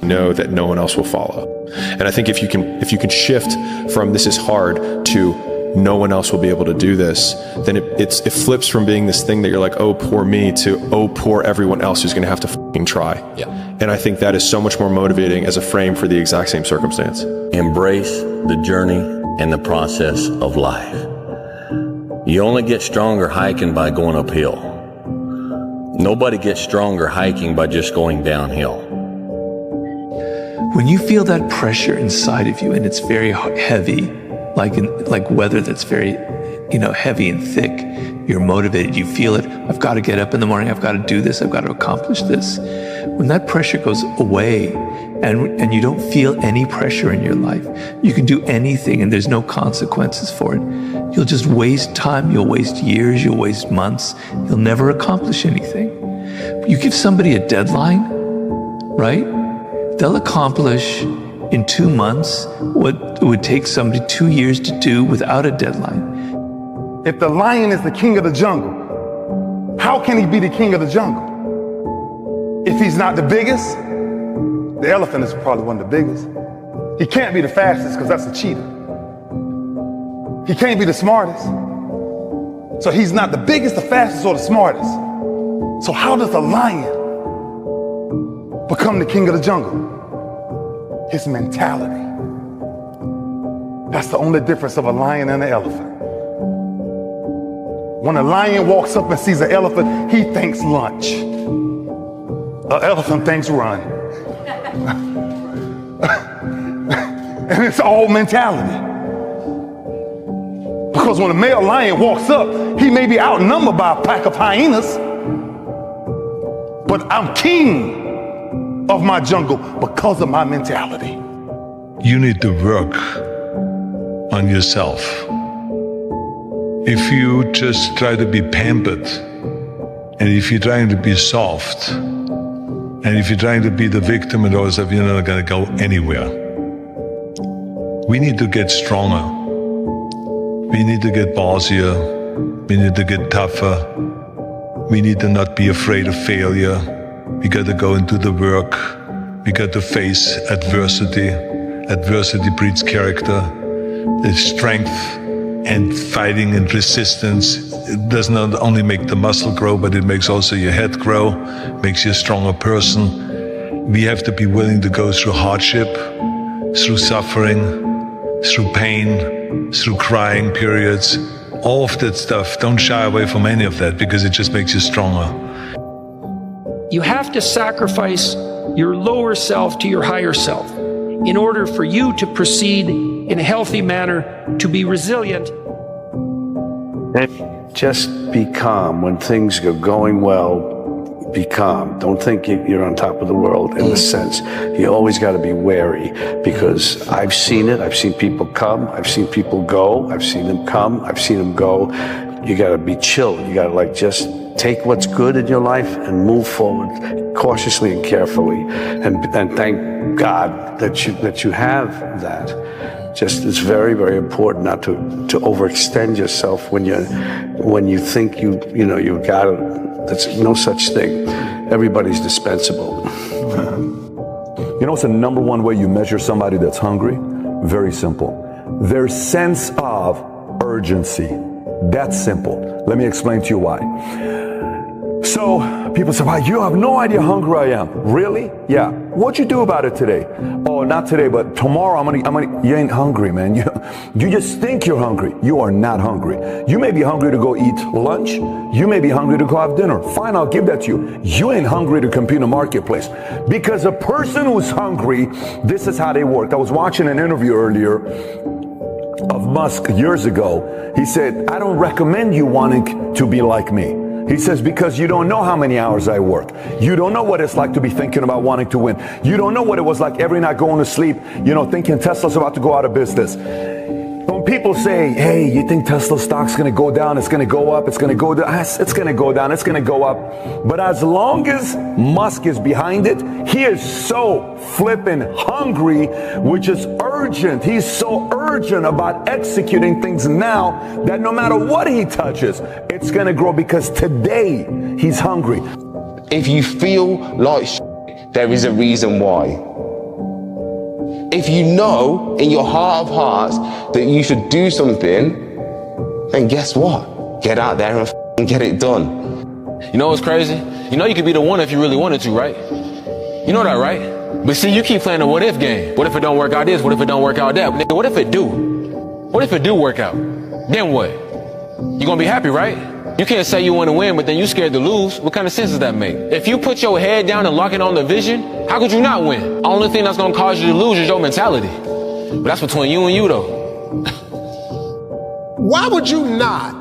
Know that no one else will follow. And I think if you can shift from this is hard to no one else will be able to do this, then it flips from being this thing that you're like, oh, poor me, to oh, poor everyone else who's going to have to fucking try. Yeah. And I think that is so much more motivating as a frame for the exact same circumstance. Embrace the journey and the process of life. You only get stronger hiking by going uphill. Nobody gets stronger hiking by just going downhill. When you feel that pressure inside of you and it's very heavy, like weather that's very, heavy and thick, you're motivated, you feel it. I've got to get up in the morning. I've got to do this. I've got to accomplish this. When that pressure goes away and you don't feel any pressure in your life, you can do anything and there's no consequences for it. You'll just waste time. You'll waste years. You'll waste months. You'll never accomplish anything. You give somebody a deadline, right? They'll accomplish in 2 months what it would take somebody 2 years to do without a deadline. If the lion is the king of the jungle, how can he be the king of the jungle? If he's not the biggest, the elephant is probably one of the biggest. He can't be the fastest because that's a cheetah. He can't be the smartest. So he's not the biggest, the fastest, or the smartest. So how does the lion become the king of the jungle? His mentality. That's the only difference of a lion and an elephant. When a lion walks up and sees an elephant, he thinks lunch. An elephant thinks run. And it's all mentality. Because when a male lion walks up, he may be outnumbered by a pack of hyenas, but I'm king of my jungle because of my mentality. You need to work on yourself. If you just try to be pampered, and if you're trying to be soft, and if you're trying to be the victim and all stuff, you're not going to go anywhere. We need to get stronger. We need to get ballsier. We need to get tougher. We need to not be afraid of failure. We got to go into the work. We got to face adversity. Adversity breeds character. The strength and fighting and resistance. It does not only make the muscle grow, but it makes also your head grow, makes you a stronger person. We have to be willing to go through hardship, through suffering, through pain, through crying periods. All of that stuff, don't shy away from any of that because it just makes you stronger. You have to sacrifice your lower self to your higher self in order for you to proceed in a healthy manner, to be resilient. Just be calm when things are going well. Be calm. Don't think you're on top of the world in a sense. You always got to be wary because I've seen it. I've seen people come. I've seen people go. I've seen them come. I've seen them go. You got to be chill. You got to just take what's good in your life and move forward cautiously and carefully. And thank God that you have that. Just it's very, very important not to overextend yourself when you think you got it. That's no such thing. Everybody's dispensable. You know what's the number one way you measure somebody that's hungry? Very simple. Their sense of urgency. That's simple. Let me explain to you why. So people say, wow, you have no idea how hungry I am. Really? Yeah. What'd you do about it today? Oh, not today, but tomorrow I'm gonna, you ain't hungry, man. You just think you're hungry. You are not hungry. You may be hungry to go eat lunch. You may be hungry to go have dinner. Fine, I'll give that to you. You ain't hungry to compete in a marketplace. Because a person who's hungry, this is how they work. I was watching an interview earlier of Musk years ago. He said, I don't recommend you wanting to be like me. He says, because you don't know how many hours I work. You don't know what it's like to be thinking about wanting to win. You don't know what it was like every night going to sleep, thinking Tesla's about to go out of business. When people say, hey, you think Tesla stock's going to go down, it's going to go up, it's going to go down, it's going to go down, it's going to go up. But as long as Musk is behind it, he is so flippin' hungry, which is urgent. He's so urgent about executing things now that no matter what he touches, it's going to grow because today he's hungry. If you feel like there is a reason why. If you know in your heart of hearts that you should do something, then guess what? Get out there and get it done. You know what's crazy? You know you could be the one if you really wanted to, right? You know that, right? But see, you keep playing the what if game. What if it don't work out this? What if it don't work out that? What if it do? What if it do work out? Then what? You gonna be happy, right? You can't say you want to win, but then you scared to lose. What kind of sense does that make? If you put your head down and lock it on the vision, how could you not win? Only thing that's going to cause you to lose is your mentality. But that's between you and you, though. Why would you not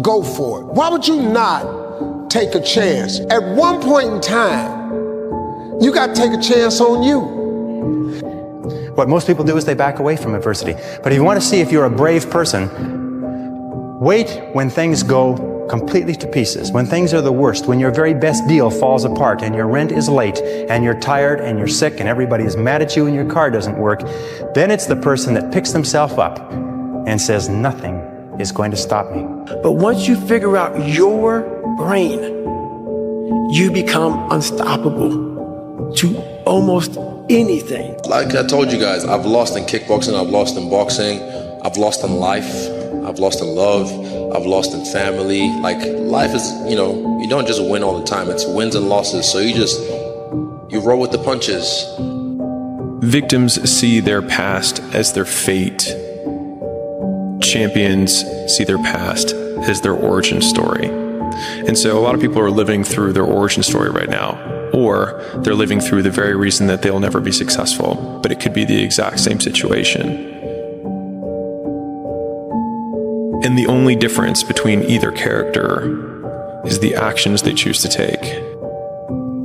go for it? Why would you not take a chance? At one point in time, you got to take a chance on you. What most people do is they back away from adversity. But if you want to see if you're a brave person, wait when things go completely to pieces, when things are the worst, when your very best deal falls apart and your rent is late and you're tired and you're sick and everybody is mad at you and your car doesn't work, then it's the person that picks themselves up and says, nothing is going to stop me. But once you figure out your brain, you become unstoppable to almost anything. Like I told you guys, I've lost in kickboxing, I've lost in boxing, I've lost in life. I've lost in love, I've lost in family. Like life is, you don't just win all the time. It's wins and losses. So you roll with the punches. Victims see their past as their fate. Champions see their past as their origin story. And so a lot of people are living through their origin story right now, or they're living through the very reason that they'll never be successful, but it could be the exact same situation. And the only difference between either character is the actions they choose to take.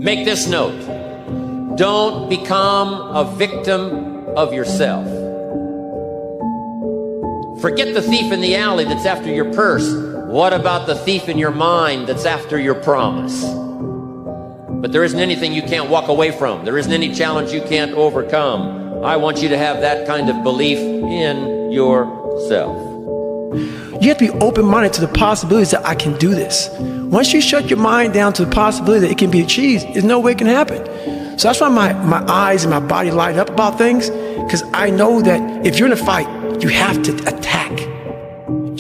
Make this note. Don't become a victim of yourself. Forget the thief in the alley that's after your purse. What about the thief in your mind that's after your promise? But there isn't anything you can't walk away from. There isn't any challenge you can't overcome. I want you to have that kind of belief in yourself. You have to be open-minded to the possibilities that I can do this. Once you shut your mind down to the possibility that it can be achieved, there's no way it can happen. So that's why my eyes and my body light up about things, because I know that if you're in a fight, you have to attack.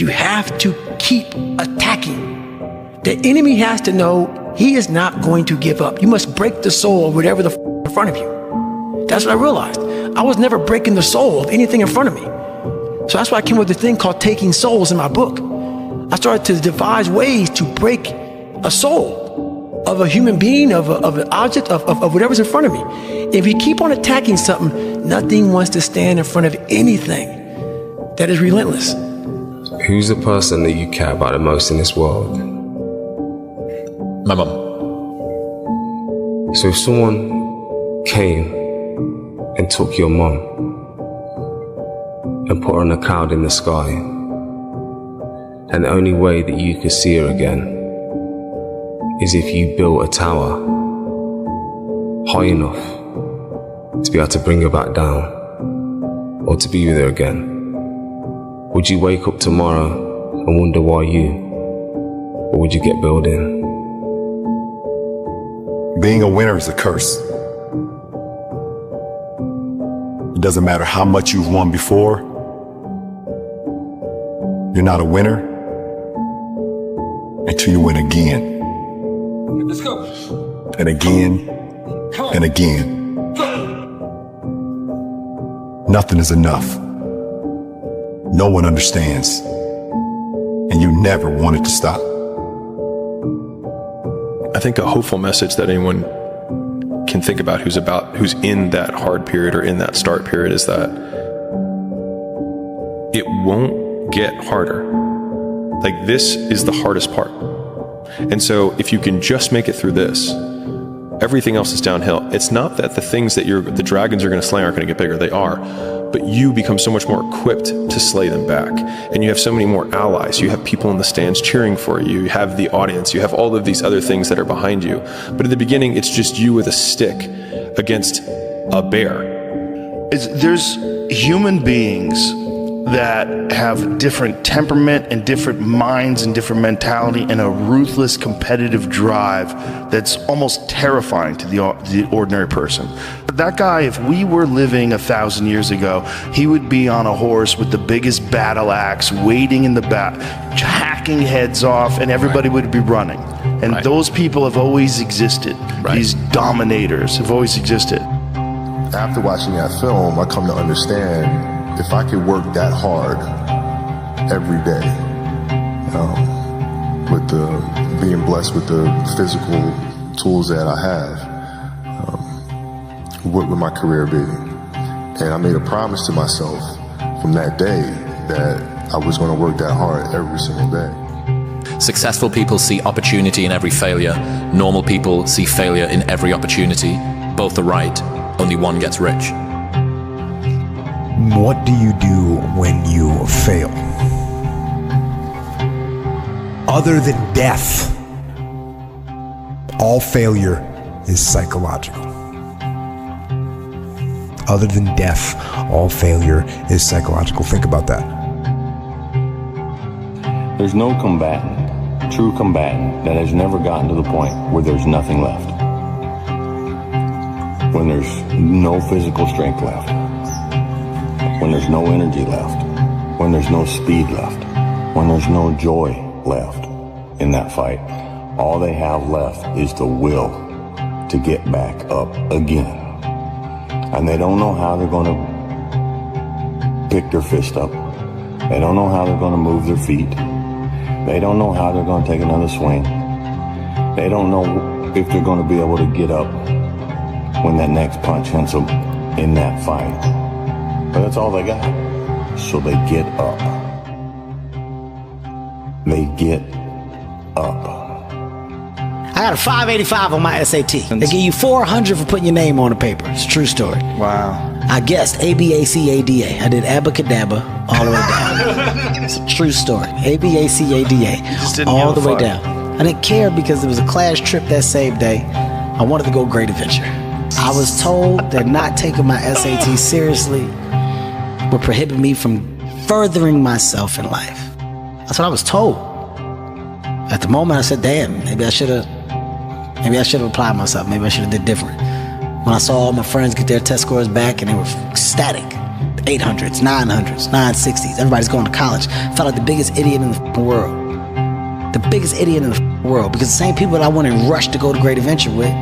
You have to keep attacking. The enemy has to know he is not going to give up. You must break the soul of whatever the in front of you. That's what I realized. I was never breaking the soul of anything in front of me. So that's why I came with this thing called Taking Souls in my book. I started to devise ways to break a soul of a human being, of an object, of whatever's in front of me. If you keep on attacking something, nothing wants to stand in front of anything that is relentless. Who's the person that you care about the most in this world? My mum. So if someone came and took your mum and put her in a cloud in the sky, and the only way that you could see her again is if you built a tower high enough to be able to bring her back down or to be with her again, would you wake up tomorrow and wonder why you, or would you get building? Being a winner is a curse. It doesn't matter how much you've won before. You're not a winner until you win again. Let's go. And again, and again. Nothing is enough. No one understands. And you never want it to stop. I think a hopeful message that anyone can think about who's in that hard period or in that start period is that it won't get harder. Like, this is the hardest part. And so if you can just make it through this, everything else is downhill. It's not that the things that the dragons are going to slay aren't going to get bigger. They are. But you become so much more equipped to slay them back. And you have so many more allies. You have people in the stands cheering for you. You have the audience. You have all of these other things that are behind you. But at the beginning, it's just you with a stick against a bear. There's human beings that have different temperament and different minds and different mentality and a ruthless competitive drive that's almost terrifying to the ordinary person. That guy, if we were living 1,000 years ago, he would be on a horse with the biggest battle axe, waiting in the back, hacking heads off, and everybody would be running. And those people have always existed. These dominators have always existed. After watching that film, I come to understand if I could work that hard every day, with being blessed with the physical tools that I have, what would my career be? And I made a promise to myself from that day that I was going to work that hard every single day. Successful people see opportunity in every failure. Normal people see failure in every opportunity. Both are right. Only one gets rich. What do you do when you fail? Other than death, all failure is psychological. Other than death, all failure is psychological. Think about that. There's no combatant, true combatant, that has never gotten to the point where there's nothing left. When there's no physical strength left. When there's no energy left, when there's no speed left, when there's no joy left in that fight, all they have left is the will to get back up again. And they don't know how they're going to pick their fist up. They don't know how they're going to move their feet. They don't know how they're going to take another swing. They don't know if they're going to be able to get up when that next punch hits them in that fight. But that's all they got. So they get up. They get up. I got a 585 on my SAT. They give you 400 for putting your name on the paper. It's a true story. Wow. I guessed ABACADA. I did abacadabra all the way down. It's a true story. ABACADA all the way down. I didn't care because it was a class trip that same day. I wanted to go Great Adventure. I was told that not taking my SAT seriously would prohibit me from furthering myself in life. That's what I was told. At the moment, I said, damn, maybe I should have applied myself. Maybe I should have did different. When I saw all my friends get their test scores back and they were ecstatic, 800s, 900s, 960s, everybody's going to college. I felt like the biggest idiot in the world. The biggest idiot in the world, because the same people that I went and rushed to go to Great Adventure with,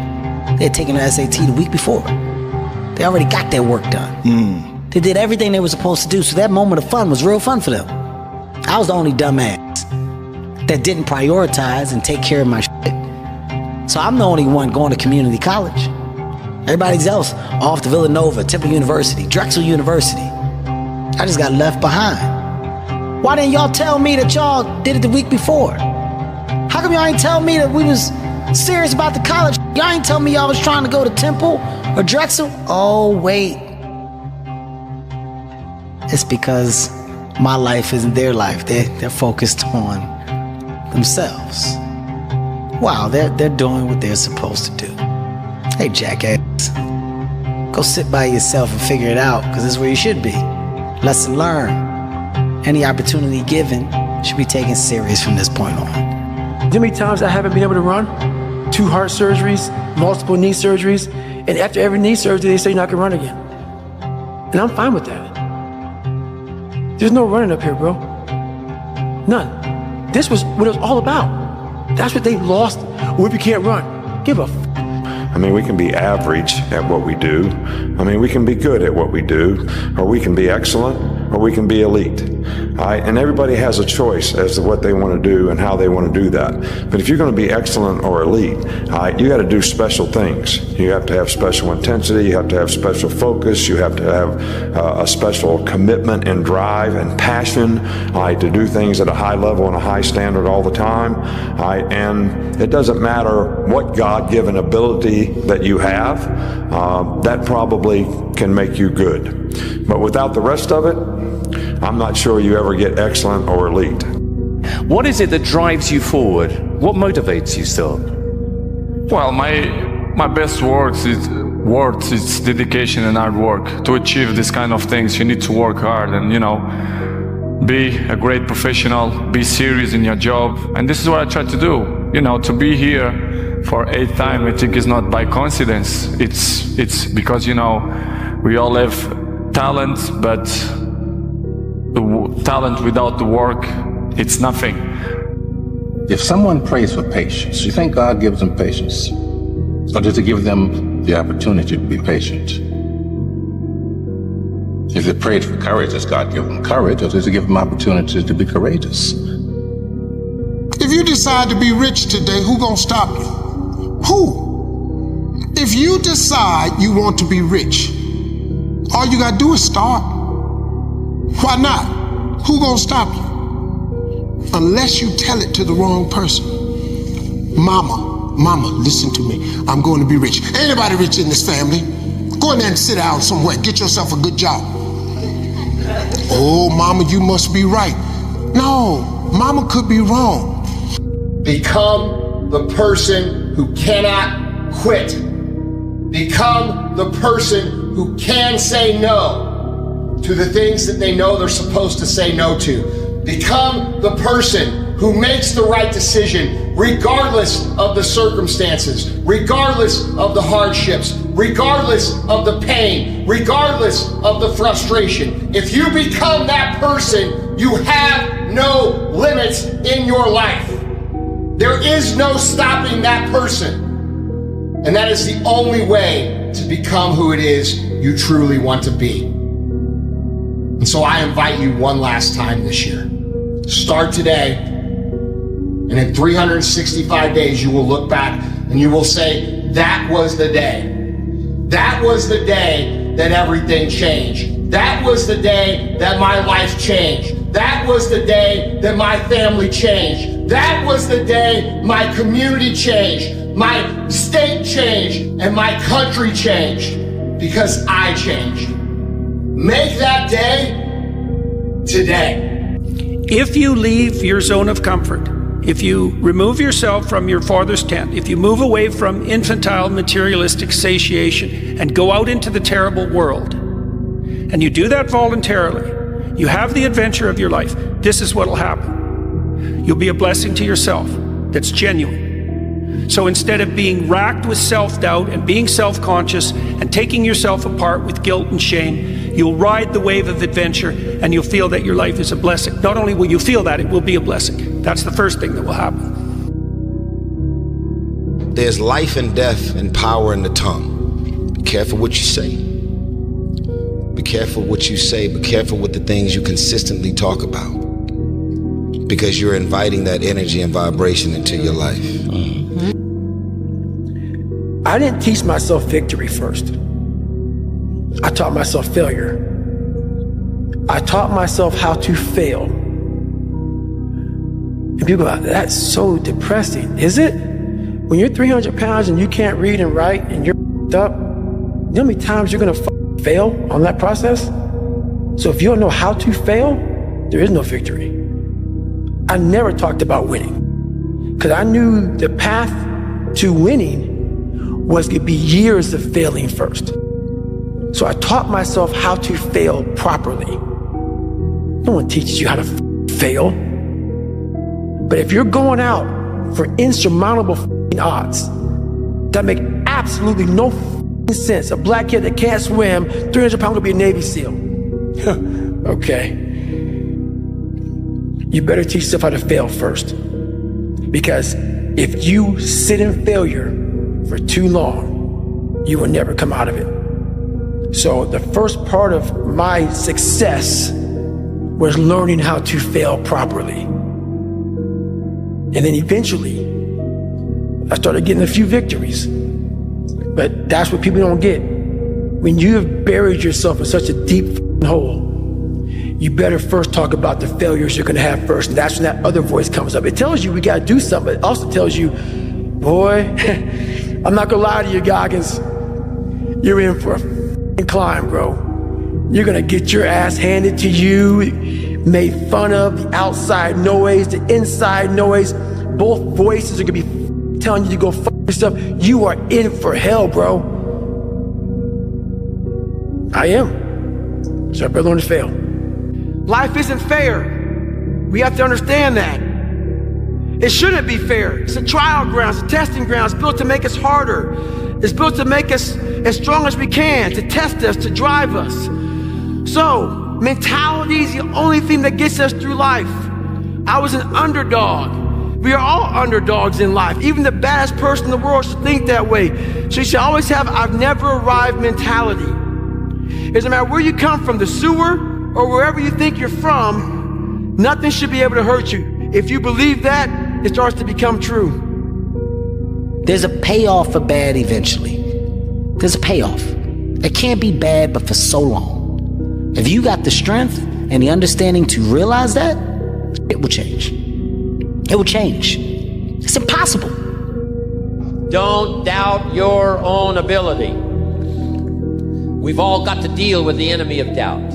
they had taken their SAT the week before. They already got their work done. They did everything they were supposed to do, so that moment of fun was real fun for them. I was the only dumbass that didn't prioritize and take care of my shit. So I'm the only one going to community college. Everybody else off to Villanova, Temple University, Drexel University. I just got left behind. Why didn't y'all tell me that y'all did it the week before? How come y'all ain't tell me that we was serious about the college? Y'all ain't tell me y'all was trying to go to Temple or Drexel? Oh, wait. It's because my life isn't their life. They're focused on themselves. Wow, they're doing what they're supposed to do. Hey, jackass, go sit by yourself and figure it out, because this is where you should be. Lesson learned. Any opportunity given should be taken serious from this point on. Do you know how many times I haven't been able to run? 2 heart surgeries, multiple knee surgeries, and after every knee surgery, they say you're not gonna run again. And I'm fine with that. There's no running up here, bro. None. This was what it was all about. That's what they lost. Or if you can't run, give a I mean, we can be average at what we do. I mean, we can be good at what we do, or we can be excellent, or we can be elite. And everybody has a choice as to what they want to do and how they want to do that. But if you're going to be excellent or elite, you got to do special things. You have to have special intensity. You have to have special focus. You have to have a special commitment and drive and passion to do things at a high level and a high standard all the time. And it doesn't matter what God-given ability that you have, that probably can make you good. But without the rest of it, I'm not sure you ever get excellent or elite. What is it that drives you forward? What motivates you still? Well, my best words is dedication and hard work. To achieve this kind of things, you need to work hard and, be a great professional, be serious in your job. And this is what I try to do. To be here for 8th time, I think is not by coincidence. It's because, we all have talent, but the talent without the work, it's nothing. If someone prays for patience, you think God gives them patience? Or does he give them the opportunity to be patient? If they prayed for courage, does God give them courage, or does he give them opportunity to be courageous? If you decide to be rich today, who gonna stop you? Who? If you decide you want to be rich, all you gotta do is start. Why not? Who gonna stop you? Unless you tell it to the wrong person. Mama, listen to me. I'm going to be rich. Ain't nobody rich in this family. Go in there and sit down somewhere. Get yourself a good job. Oh, mama, you must be right. No, mama could be wrong. Become the person who cannot quit. Become the person who can say no to the things that they know they're supposed to say no to. Become the person who makes the right decision regardless of the circumstances, regardless of the hardships, regardless of the pain, regardless of the frustration. If you become that person, you have no limits in your life. There is no stopping that person. And that is the only way to become who it is you truly want to be. And so I invite you one last time this year. Start today, and in 365 days you will look back and you will say, that was the day. That was the day that everything changed. That was the day that my life changed. That was the day that my family changed. That was the day my community changed. my state changed, and my country changed because I changed. Make that day today. If you leave your zone of comfort, if you remove yourself from your father's tent, if you move away from infantile materialistic satiation and go out into the terrible world, and you do that voluntarily, you have the adventure of your life, this is what will happen. You'll be a blessing to yourself that's genuine. So instead of being racked with self-doubt and being self-conscious and taking yourself apart with guilt and shame, you'll ride the wave of adventure and you'll feel that your life is a blessing. Not only will you feel that, it will be a blessing. That's the first thing that will happen. There's life and death and power in the tongue. Be careful what you say. Be careful what you say. Be careful with the things you consistently talk about. Because you're inviting that energy and vibration into your life. I didn't teach myself victory first. I taught myself failure. I taught myself how to fail. And people go, that's so depressing. Is it? When you're 300 pounds and you can't read and write and you're up, you know how many times you're gonna fail on that process? So if you don't know how to fail, there is no victory. I never talked about winning because I knew the path to winning was gonna be years of failing first. So I taught myself how to fail properly. No one teaches you how to fail. But if you're going out for insurmountable odds that make absolutely no sense, a black kid that can't swim, 300 pounds, gonna be a Navy SEAL. Okay. You better teach yourself how to fail first. Because if you sit in failure for too long, you will never come out of it. So the first part of my success was learning how to fail properly. And then eventually, I started getting a few victories. But that's what people don't get. When you have buried yourself in such a deep hole, you better first talk about the failures you're gonna have first. And that's when that other voice comes up. It tells you we gotta do something, but it also tells you, boy, I'm not gonna lie to you, Goggins. You're in for a climb, bro. You're gonna get your ass handed to you, made fun of, the outside noise, the inside noise. Both voices are gonna be telling you to go fuck yourself. You are in for hell, bro. I am. So I better learn to fail. Life isn't fair. We have to understand that. It shouldn't be fair. It's a trial ground, it's a testing ground. It's built to make us harder. It's built to make us as strong as we can, to test us, to drive us. So, mentality is the only thing that gets us through life. I was an underdog. We are all underdogs in life. Even the baddest person in the world should think that way. So you should always have I've never arrived mentality. It doesn't matter where you come from, the sewer or wherever you think you're from, nothing should be able to hurt you. If you believe that, it starts to become true. There's a payoff for bad eventually. There's a payoff. It can't be bad, but for so long. If you got the strength and the understanding to realize that, it will change. It will change. It's impossible. Don't doubt your own ability. We've all got to deal with the enemy of doubt.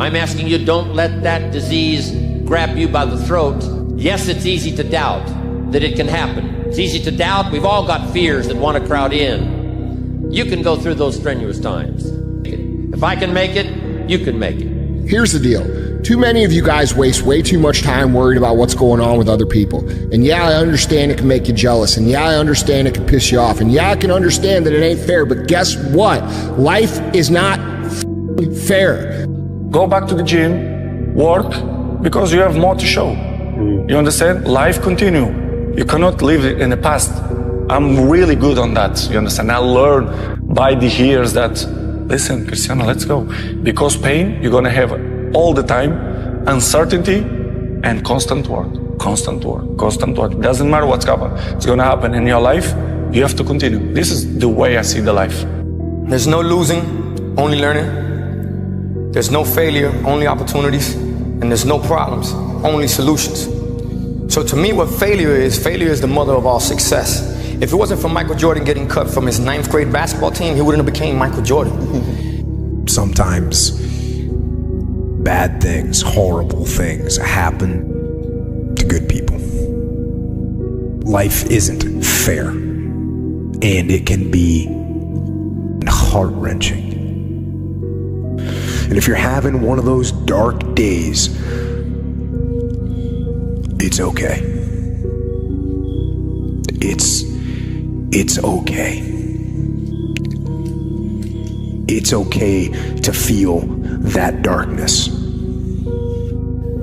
I'm asking you, don't let that disease grab you by the throat. Yes, it's easy to doubt that it can happen. It's easy to doubt. We've all got fears that want to crowd in. You can go through those strenuous times. If I can make it, you can make it. Here's the deal. Too many of you guys waste way too much time worried about what's going on with other people. And yeah, I understand it can make you jealous. And yeah, I understand it can piss you off. And yeah, I can understand that it ain't fair. But guess what? Life is not fair. Go back to the gym, work, because you have more to show. You understand? Life continue. You cannot live in the past. I'm really good on that. You understand? I learned by the years that, listen, Cristiano, let's go. Because pain, you're gonna have all the time, uncertainty and constant work. Constant work, constant work. It doesn't matter what's happening. It's gonna happen in your life. You have to continue. This is the way I see the life. There's no losing, only learning. There's no failure, only opportunities. And there's no problems, only solutions. So to me, what failure is the mother of all success. If it wasn't for Michael Jordan getting cut from his 9th grade basketball team, he wouldn't have became Michael Jordan. Sometimes bad things, horrible things happen to good people. Life isn't fair, and it can be heart-wrenching. And if you're having one of those dark days, it's okay. It's okay. It's okay to feel that darkness.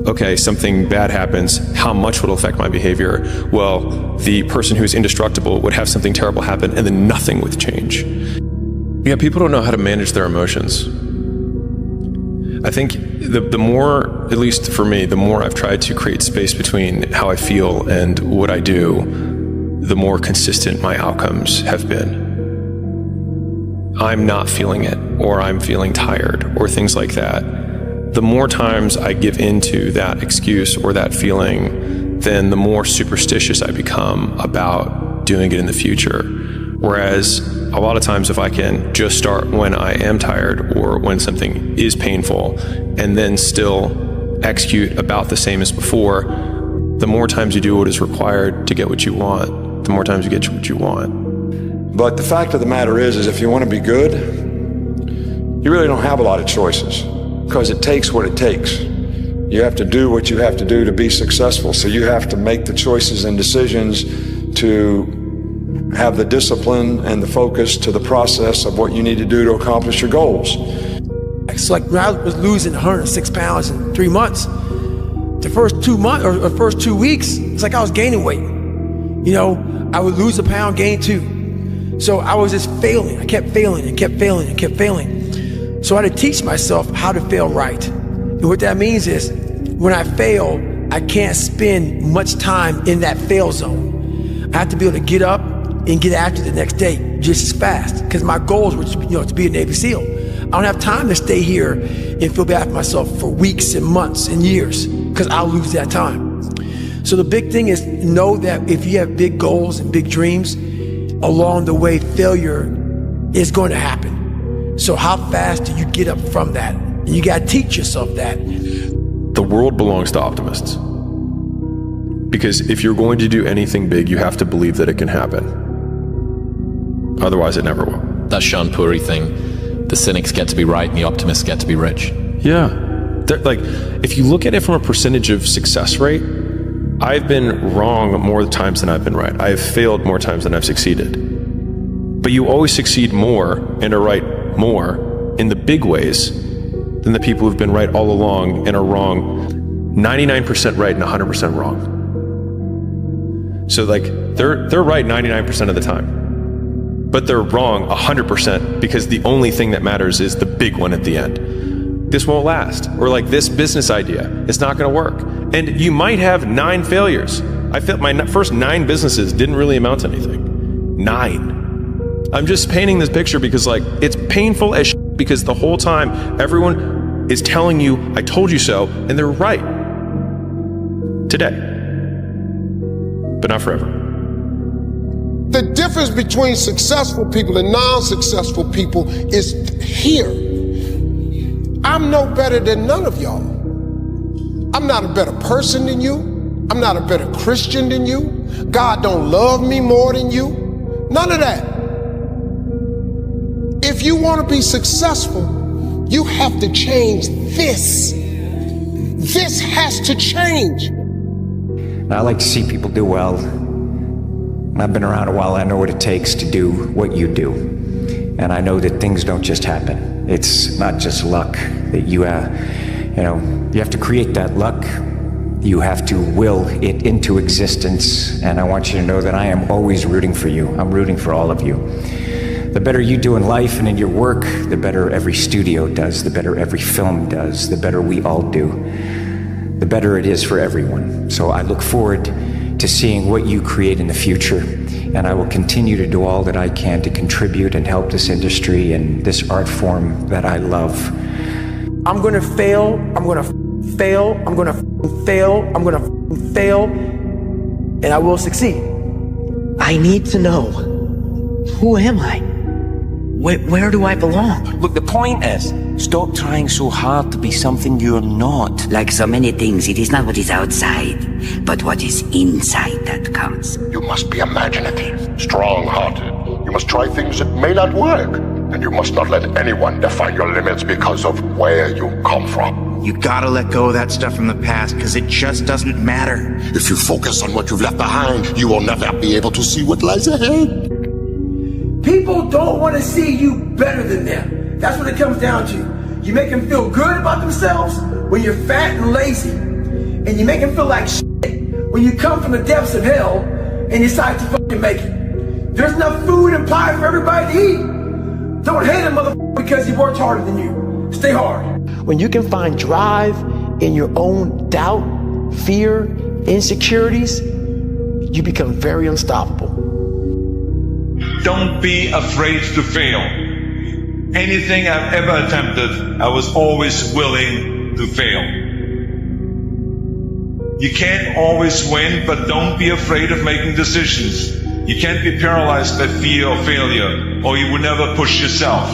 Okay, something bad happens, how much would it affect my behavior? Well, the person who's indestructible would have something terrible happen and then nothing would change. Yeah, people don't know how to manage their emotions. I think the more, at least for me, the more I've tried to create space between how I feel and what I do, the more consistent my outcomes have been. I'm not feeling it, or I'm feeling tired, or things like that. The more times I give into that excuse or that feeling, then the more superstitious I become about doing it in the future. Whereas a lot of times if I can just start when I am tired or when something is painful and then still execute about the same as before, the more times you do what is required to get what you want, the more times you get what you want. But the fact of the matter is if you want to be good, you really don't have a lot of choices because it takes what it takes. You have to do what you have to do to be successful. So you have to make the choices and decisions to have the discipline and the focus to the process of what you need to do to accomplish your goals. It's like when I was losing 106 pounds in 3 months, the first 2 months or first 2 weeks, it's like I was gaining weight. You know, I would lose a pound, gain 2. So I was just failing. I kept failing and kept failing and kept failing. So I had to teach myself how to fail right. And what that means is when I fail, I can't spend much time in that fail zone. I have to be able to get up and get after the next day just as fast. Because my goals were to be a Navy SEAL. I don't have time to stay here and feel bad for myself for weeks and months and years because I'll lose that time. So the big thing is know that if you have big goals and big dreams, along the way, failure is going to happen. So how fast do you get up from that? And you got to teach yourself that. The world belongs to optimists. Because if you're going to do anything big, you have to believe that it can happen. Otherwise, it never will. That Sean Puri thing, the cynics get to be right and the optimists get to be rich. Yeah. Like, if you look at it from a percentage of success rate, I've been wrong more times than I've been right. I've failed more times than I've succeeded. But you always succeed more and are right more in the big ways than the people who've been right all along and are wrong 99% right and 100% wrong. So like, they're right 99% of the time, but they're wrong 100% because the only thing that matters is the big one at the end. This won't last. Or like this business idea, it's not gonna work. And you might have 9 failures. I felt my first 9 businesses didn't really amount to anything. 9. I'm just painting this picture because like, it's painful as shit because the whole time everyone is telling you, I told you so, and they're right. Today. But not forever. The difference between successful people and non-successful people is here. I'm no better than none of y'all. I'm not a better person than you. I'm not a better Christian than you. God don't love me more than you. None of that. If you want to be successful, you have to change this. This has to change. I like to see people do well. I've been around a while. I know what it takes to do what you do. And I know that things don't just happen. It's not just luck that you have to create that luck. You have to will it into existence. And I want you to know that I am always rooting for you. I'm rooting for all of you. The better you do in life and in your work, the better every studio does, the better every film does, the better we all do, the better it is for everyone. So I look forward to seeing what you create in the future, and I will continue to do all that I can to contribute and help this industry and this art form that I love. I'm gonna fail, I'm gonna fail, I'm gonna fail, I'm gonna fail, and I will succeed. I need to know, who am I? Where do I belong? Look, the point is, stop trying so hard to be something you're not. Like so many things, it is not what is outside, but what is inside that counts. You must be imaginative, strong-hearted. You must try things that may not work. And you must not let anyone define your limits because of where you come from. You gotta let go of that stuff from the past, because it just doesn't matter. If you focus on what you've left behind, you will never be able to see what lies ahead. People don't want to see you better than them. That's what it comes down to. You make them feel good about themselves when you're fat and lazy. And you make them feel like shit when you come from the depths of hell and decide to fucking make it. There's enough food and pie for everybody to eat. Don't hate a motherfucker because he worked harder than you. Stay hard. When you can find drive in your own doubt, fear, insecurities, you become very unstoppable. Don't be afraid to fail. Anything I've ever attempted, I was always willing to fail. You can't always win, but don't be afraid of making decisions. You can't be paralyzed by fear or failure, or you will never push yourself.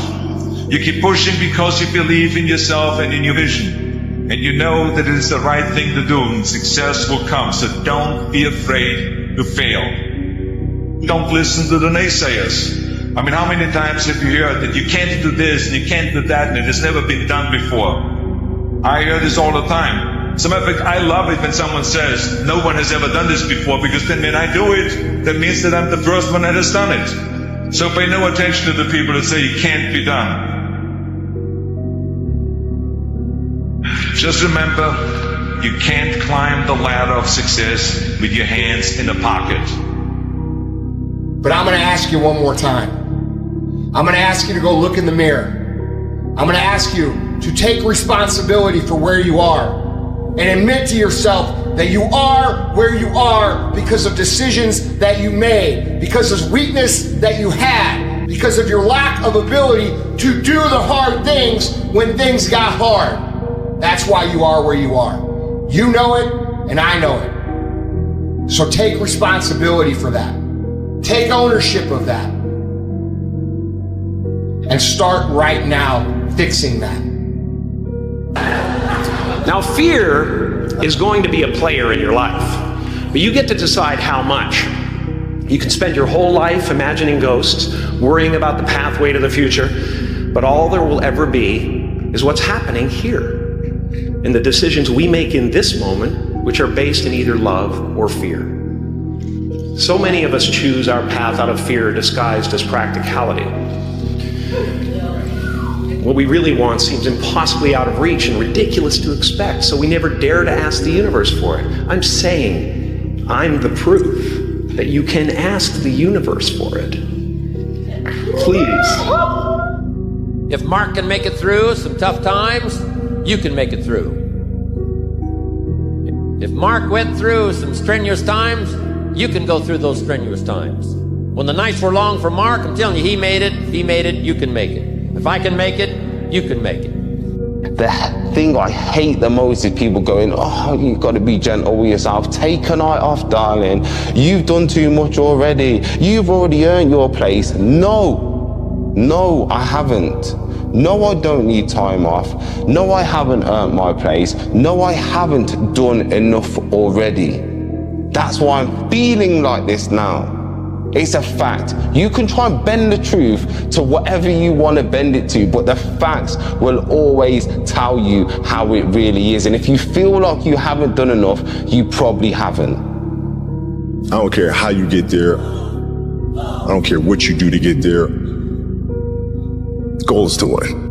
You keep pushing because you believe in yourself and in your vision. And you know that it is the right thing to do, and success will come. So don't be afraid to fail. Don't listen to the naysayers. I mean, how many times have you heard that you can't do this and you can't do that and it has never been done before? I hear this all the time. As a matter of fact, I love it when someone says, no one has ever done this before, because then when I do it, that means that I'm the first one that has done it. So pay no attention to the people that say it can't be done. Just remember, you can't climb the ladder of success with your hands in a pocket. But I'm going to ask you one more time. I'm going to ask you to go look in the mirror. I'm going to ask you to take responsibility for where you are and admit to yourself that you are where you are because of decisions that you made, because of weakness that you had, because of your lack of ability to do the hard things when things got hard. That's why you are where you are. You know it, and I know it. So take responsibility for that. Take ownership of that. And start right now fixing that. Now, fear is going to be a player in your life, but you get to decide how much. You can spend your whole life imagining ghosts, worrying about the pathway to the future, but all there will ever be is what's happening here, and the decisions we make in this moment, which are based in either love or fear. So many of us choose our path out of fear disguised as practicality. What we really want seems impossibly out of reach and ridiculous to expect, so we never dare to ask the universe for it. I'm saying I'm the proof that you can ask the universe for it. Please. If Mark can make it through some tough times, you can make it through. If Mark went through some strenuous times, you can go through those strenuous times. When the nights were long for Mark, I'm telling you, he made it. If he made it, you can make it. If I can make it, you can make it. The thing I hate the most is people going, oh, you've got to be gentle with yourself. Take a night off, darling. You've done too much already. You've already earned your place. No, I haven't. No, I don't need time off. No, I haven't earned my place. No, I haven't done enough already. That's why I'm feeling like this now. It's a fact. You can try and bend the truth to whatever you want to bend it to, but the facts will always tell you how it really is. And if you feel like you haven't done enough, you probably haven't. I don't care how you get there. I don't care what you do to get there. The goal is to win.